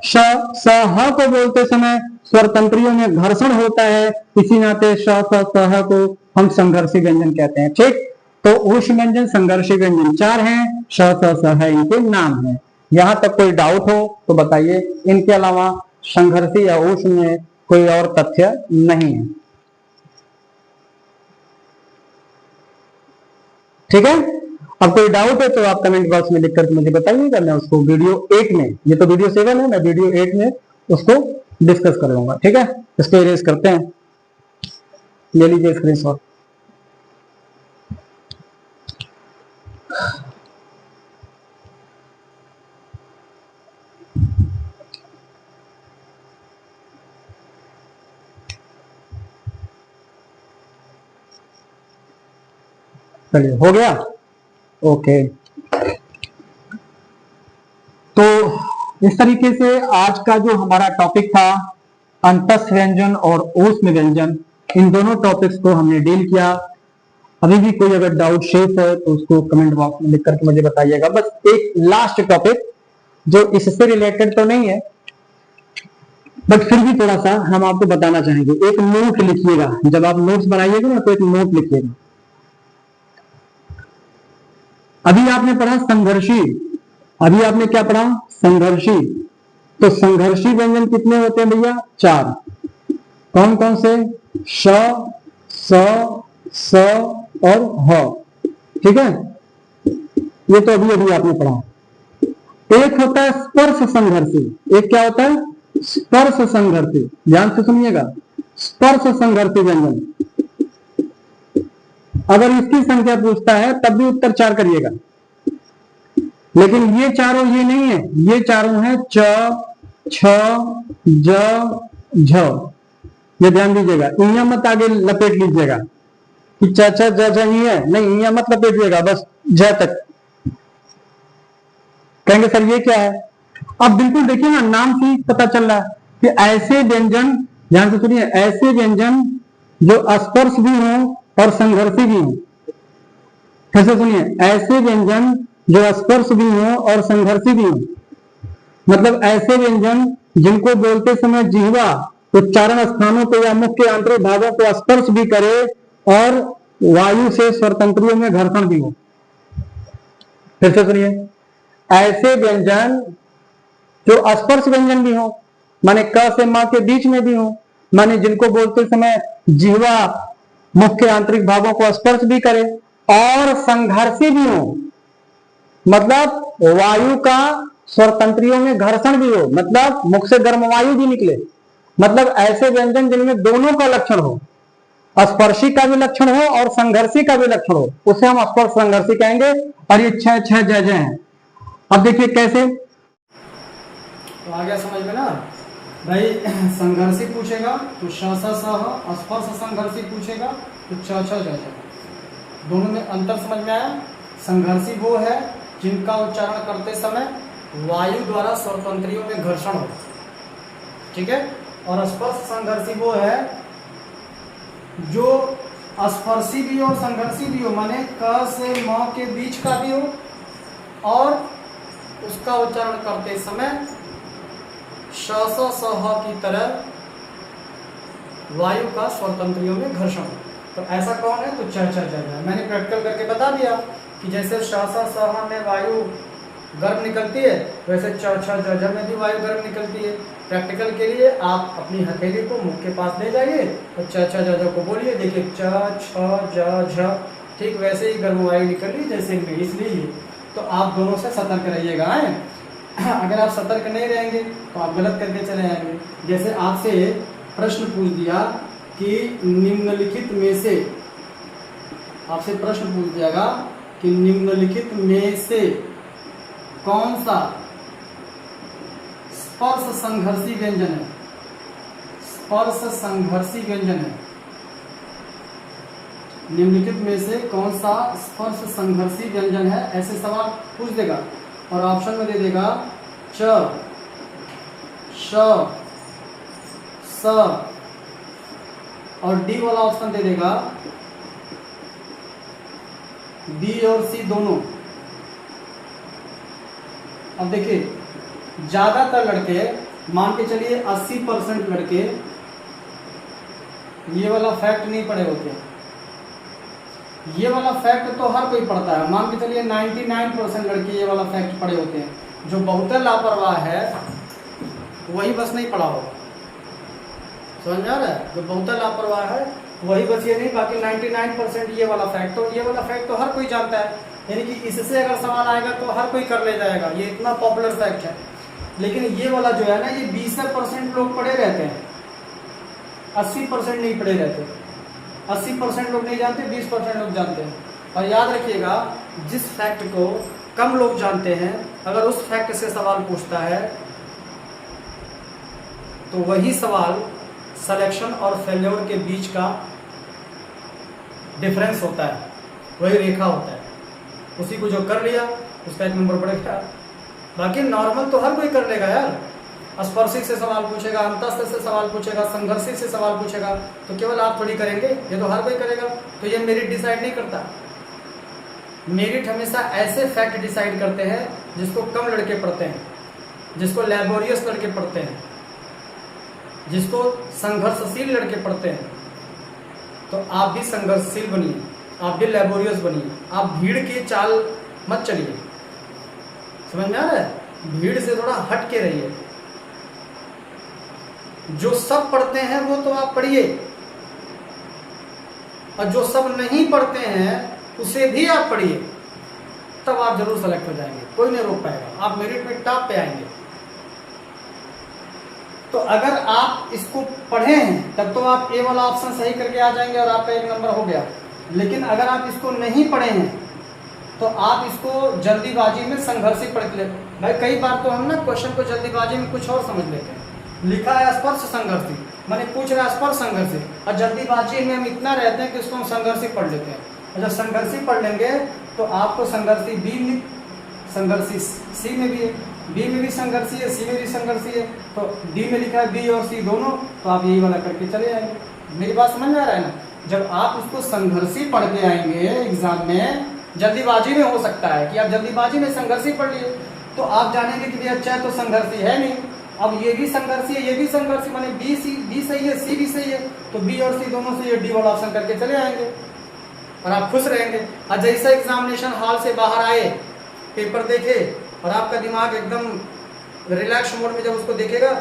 श स ह को बोलते समय स्वरतंत्रियों में घर्षण होता है, इसी नाते श स स ह को हम संघर्षी व्यंजन कहते हैं। ठीक, तो ऊष्म व्यंजन संघर्षी व्यंजन 4 हैं, श स स ह इनके नाम हैं। यहां तक कोई डाउट हो तो बताइए। इनके अलावा संघर्षी या ऊष्म में कोई और तथ्य नहीं है। ठीक है, अब कोई डाउट है तो आप कमेंट बॉक्स में लिखकर मुझे बताइएगा, मैं उसको वीडियो 8 में, ये तो वीडियो 7 है, मैं वीडियो 8 में उसको डिस्कस कर लूंगा। ठीक है, इसको इरेज करते हैं, ले लीजिए स्क्रीनशॉट। चलिए हो गया, ओके। तो इस तरीके से आज का जो हमारा टॉपिक था अंतस्थ व्यंजन और ऊष्म व्यंजन, इन दोनों टॉपिक्स को हमने डील किया। अभी भी कोई अगर डाउट शेष है तो उसको कमेंट बॉक्स में लिख करके मुझे बताइएगा। बस एक लास्ट टॉपिक जो इससे रिलेटेड तो नहीं है, बट फिर भी थोड़ा सा हम आपको बताना चाहेंगे। एक नोट लिखिएगा, जब आप नोट्स बनाइएगा ना तो एक नोट लिखिएगा। अभी आपने पढ़ा संघर्षी, अभी आपने क्या पढ़ा? संघर्षी। तो संघर्षी व्यंजन कितने होते हैं भैया? 4। कौन कौन से? श, स, स और ह। ठीक है, ये तो अभी अभी आपने पढ़ा। एक होता है स्पर्श संघर्षी। एक क्या होता है? स्पर्श संघर्षी। ध्यान से सुनिएगा, स्पर्श संघर्षी व्यंजन। अगर इसकी संख्या पूछता है तब भी उत्तर 4 करिएगा, लेकिन ये चारों ये नहीं है, ये चारों हैं च, छ, ज, झ। ये ध्यान दीजिएगा, इया मत आगे लपेट लीजिएगा कि च छ ज झ ही है, नहीं इया मत लपेटिएगा, बस ज तक। कहेंगे सर ये क्या है? अब बिल्कुल देखिए ना, नाम से ही पता चल रहा है कि ऐसे व्यंजन, ध्यान से सुनिए, ऐसे व्यंजन जो स्पर्श भी हो और संघर्षी भी हो। फिर से सुनिए, ऐसे व्यंजन जो स्पर्श भी हो और संघर्षी भी हो, मतलब ऐसे व्यंजन जिनको बोलते समय जिह्वा उच्चारण स्थानों को या मुख्य आंतरिक भागों को स्पर्श भी करे और वायु से स्वरतंत्रियों में घर्षण भी हो। फिर से सुनिए, ऐसे व्यंजन जो स्पर्श व्यंजन भी हो, माने क से म के बीच में भी हो, माने जिनको बोलते समय जिह्वा मुख्य आंतरिक भागों को स्पर्श भी करे और संघर्षी भी हो, मतलब वायु का स्वरतंत्रियों में घर्षण भी हो, मतलब मुख से गर्म वायु भी निकले, मतलब ऐसे व्यंजन जिनमें दोनों का लक्षण हो, स्पर्शी का भी लक्षण हो और संघर्षी का भी लक्षण हो, उसे हम स्पर्श संघर्षी कहेंगे। और ये छह छह जय जय हैं। अब देखिए कैसे, तो आ गया समझ में ना भाई। संघर्षी पूछेगा तो श स स, स्पर्श संघर्षी पूछेगा तो छ छ ज झ। दोनों में अंतर समझ में आया? संघर्षी वो है जिनका उच्चारण करते समय वायु द्वारा स्वरतंत्रियों में घर्षण हो, ठीक है। और स्पर्श संघर्षी वो है जो स्पर्शी भी हो और संघर्षी भी हो, माने क से म के बीच का भी हो और उसका उच्चारण करते समय श स स ह की तरह वायु का स्वरतंत्रियों में घर्षण हो। तो ऐसा कौन है? तो छ छ ज झ। मैंने प्रैक्टिकल करके बता दिया कि जैसे श स स ह में वायु गर्म निकलती है, वैसे छ छ ज झ में भी वायु गर्म निकलती है। प्रैक्टिकल के लिए आप अपनी हथेली को मुख के पास ले जाइए और छ छ ज झ को बोलिए, देखिए च छ ज झ, ठीक वैसे ही गर्म वायु निकल रही जैसे में, इसलिए तो आप दोनों से सतर्क रहिएगा। अगर आप सतर्क नहीं रहेंगे तो आप गलत करके चले जाएंगे। जैसे आपसे प्रश्न पूछ दिया कि निम्नलिखित में से, आपसे प्रश्न पूछ दियागा कि निम्नलिखित में से कौन सा स्पर्श संघर्षी व्यंजन है? स्पर्श संघर्षी व्यंजन है। निम्नलिखित में से कौन सा स्पर्श संघर्षी व्यंजन है? ऐसे सवाल पूछ देगा और ऑप्शन में दे देगा च, श, स और डी वाला ऑप्शन दे देगा बी और सी दोनों। अब देखिए ज्यादातर लड़के, मान के चलिए 80% लड़के ये वाला फैक्ट नहीं पढ़े होते। ये वाला फैक्ट तो हर कोई पढ़ता है, मान के चलिए 99% लड़के ये वाला फैक्ट पढ़े होते हैं। जो बहुत लापरवाह है वही बस नहीं पढ़ा होगा, समझ में आ रहा है? जो बहुत लापरवाह है वही बस ये नहीं, बाकी 99% ये वाला फैक्ट, तो ये वाला फैक्ट तो हर कोई जानता है, यानी कि इससे अगर सवाल आएगा तो हर कोई कर ले जाएगा, ये इतना पॉपुलर फैक्ट है। लेकिन ये वाला जो है ना, ये 20% लोग पढ़े रहते हैं, 80% नहीं पढ़े रहते। 80% लोग नहीं जानते, 20% लोग जानते हैं। और याद रखिएगा, जिस फैक्ट को कम लोग जानते हैं, अगर उस फैक्ट से सवाल पूछता है तो वही सवाल सिलेक्शन और फेल्योर के बीच का डिफरेंस होता है, वही रेखा होता है। उसी को जो कर लिया उसका एक नंबर बढ़ेगा। बाकी नॉर्मल तो हर कोई कर लेगा यार। स्पर्शिक से सवाल पूछेगा, अंतस्थ से सवाल पूछेगा, संघर्षी से सवाल पूछेगा, तो केवल आप थोड़ी करेंगे, ये तो हर कोई करेगा। तो ये मेरिट डिसाइड नहीं करता। मेरिट हमेशा ऐसे फैक्ट डिसाइड करते हैं जिसको कम लड़के पढ़ते हैं, जिसको लैबोरियस लड़के पढ़ते हैं, जिसको संघर्षशील लड़के पढ़ते हैं। तो आप भी संघर्षशील बनिए, आप भी लैबोरियस बनिए, आप भीड़ की चाल मत चलिए। समझ में आ रहा है? भीड़ से थोड़ा हट के रहिए। जो सब पढ़ते हैं वो तो आप पढ़िए, और जो सब नहीं पढ़ते हैं उसे भी आप पढ़िए, तब आप जरूर सेलेक्ट हो जाएंगे, कोई नहीं रोक पाएगा, आप मेरिट में टॉप पे आएंगे। तो अगर आप इसको पढ़े हैं तब तो आप ए वाला ऑप्शन सही करके आ जाएंगे और आपका 1 नंबर हो गया। लेकिन अगर आप इसको नहीं पढ़े हैं तो आप इसको जल्दीबाजी में संघर्षी पढ़ ले। भाई कई बार तो हम ना क्वेश्चन को जल्दीबाजी में कुछ और समझ लेते हैं। लिखा है स्पर्श संघर्षी, मैंने पूछ रहा स्पर्श संघर्षी, और जल्दीबाजी में हम इतना रहते हैं कि उसको हम संघर्षी पढ़ लेते हैं। और जब संघर्षी पढ़ लेंगे तो आपको संघर्षी बी में, संघर्षी सी में भी है, बी में भी संघर्षी है, सी में भी संघर्षी है, तो डी में लिखा है बी और सी दोनों, तो आप यही वाला करके चले आएंगे। मेरी बात समझ में आ रहा है ना? जब आप उसको संघर्षी पढ़ के आएंगे एग्जाम में, जल्दीबाजी में हो सकता है कि आप जल्दीबाजी में संघर्षी पढ़ लिए, तो आप जानेंगे कि भैया अच्छा है तो संघर्षी है नहीं, अब ये भी संघर्षी है, ये भी संघर्षी, माने बी सही है, सी भी सही है, तो बी और सी दोनों से ये डी वाला ऑप्शन करके चले आएंगे और आप खुश रहेंगे। और जैसे एग्जामिनेशन हॉल से बाहर आए, पेपर देखे और आपका दिमाग एकदम रिलैक्स मोड में जब उसको देखेगा,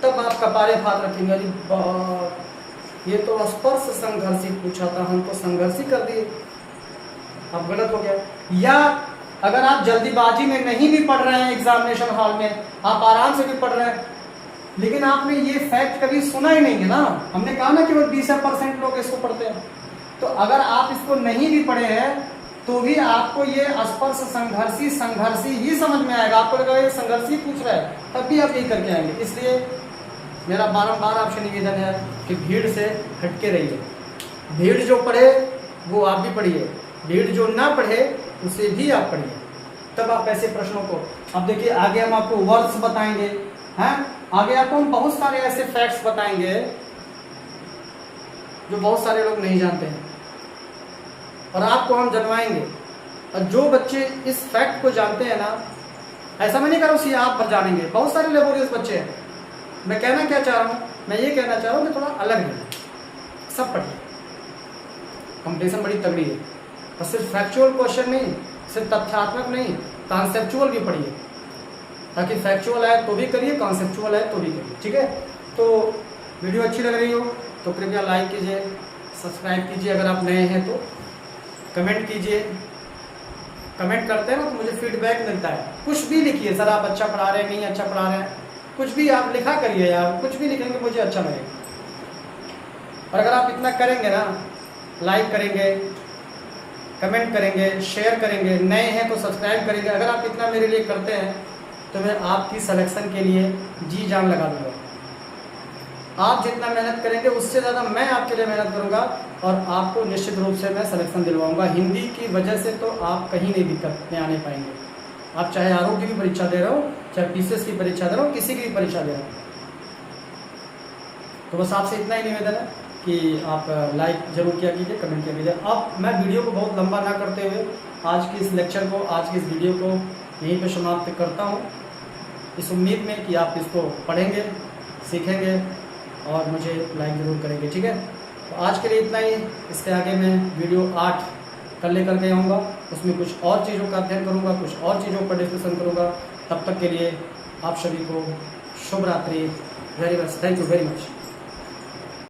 तब आप कपारे फाड़ रखेंगे, अरे ये तो स्पर्श संघर्षी पूछा था, हम तो संघर्षी कर दिए, अब गलत हो गया। या अगर आप जल्दीबाजी में नहीं भी पढ़ रहे हैं एग्जामिनेशन हॉल में, आप आराम से भी पढ़ रहे हैं, लेकिन आपने ये फैक्ट कभी सुना ही नहीं है ना, हमने कहा ना केवल 20% लोग इसको पढ़ते हैं, तो अगर आप इसको नहीं भी पढ़े हैं तो भी आपको ये स्पर्श संघर्षी ही समझ में आएगा। आपको लगा ये संघर्षी पूछ रहा है, तब भी आप यही करके आएंगे। इसलिए मेरा बारंबार आपसे निवेदन है कि भीड़ से हटके रहिए। भीड़ जो पढ़े वो आप भी पढ़िए, भीड़ जो ना पढ़े उसे भी आप पढ़िए, तब आप ऐसे प्रश्नों को। अब देखिए आगे हम आपको वर्ड्स बताएंगे, हैं आगे आपको हम बहुत सारे ऐसे फैक्ट्स बताएंगे जो बहुत सारे लोग नहीं जानते हैं, और आपको हम जनवाएंगे। और जो बच्चे इस फैक्ट को जानते हैं ना, ऐसा मैं नहीं कर रहा हूँ आप पर जानेंगे, बहुत सारे लेबोरियस बच्चे हैं। मैं कहना क्या चाह रहा हूँ, मैं ये कहना चाह रहा हूँ कि थोड़ा अलग है, सब पढ़िए, कंपटीशन बड़ी तगड़ी है। और सिर्फ फैक्चुअल क्वेश्चन नहीं, सिर्फ तथ्यात्मक नहीं, कॉन्सेप्चुअल भी पढ़िए, ताकि फैक्चुअल आए तो भी करिए, कॉन्सेप्चुअल आए तो भी करिए, ठीक है। तो वीडियो अच्छी लग रही हो तो कृपया लाइक कीजिए, सब्सक्राइब कीजिए, अगर आप नए हैं तो कमेंट कीजिए। कमेंट करते हैं ना तो मुझे फीडबैक मिलता है, कुछ भी लिखिए, सर आप अच्छा पढ़ा रहे हैं, नहीं अच्छा पढ़ा रहे हैं, कुछ भी आप लिखा करिए यार, कुछ भी लिखेंगे मुझे अच्छा लगेगा। और अगर आप इतना करेंगे ना, लाइक करेंगे, कमेंट करेंगे, शेयर करेंगे, नए हैं तो सब्सक्राइब करेंगे, अगर आप इतना मेरे लिए करते हैं तो मैं आपकी सिलेक्शन के लिए जी जान लगा दूंगा। आप जितना मेहनत करेंगे उससे ज़्यादा मैं आपके लिए मेहनत करूंगा, और आपको निश्चित रूप से मैं सिलेक्शन दिलवाऊंगा। हिंदी की वजह से तो आप कहीं नहीं दिक्कत में आने पाएंगे, आप चाहे आरओ की भी परीक्षा दे रहे हो, चाहे पीसीएस की परीक्षा दे रहे हो, किसी की भी परीक्षा दे रहे हो। तो बस आपसे इतना ही निवेदन है कि आप लाइक जरूर किया कीजिए, कमेंट किया कीजिए। अब मैं वीडियो को बहुत लंबा ना करते हुए आज की इस लेक्चर को, आज की इस वीडियो को यहीं पे समाप्त करता हूँ, इस उम्मीद में कि आप इसको पढ़ेंगे, सीखेंगे और मुझे लाइक ज़रूर करेंगे, ठीक है। तो आज के लिए इतना ही। इसके आगे मैं वीडियो 8 कल लेकर के आऊँगा, उसमें कुछ और चीज़ों का अध्ययन करूँगा, कुछ और चीज़ों पर डिस्कशन करूँगा। तब तक के लिए आप सभी को शुभ रात्रि। Very much, thank you very much.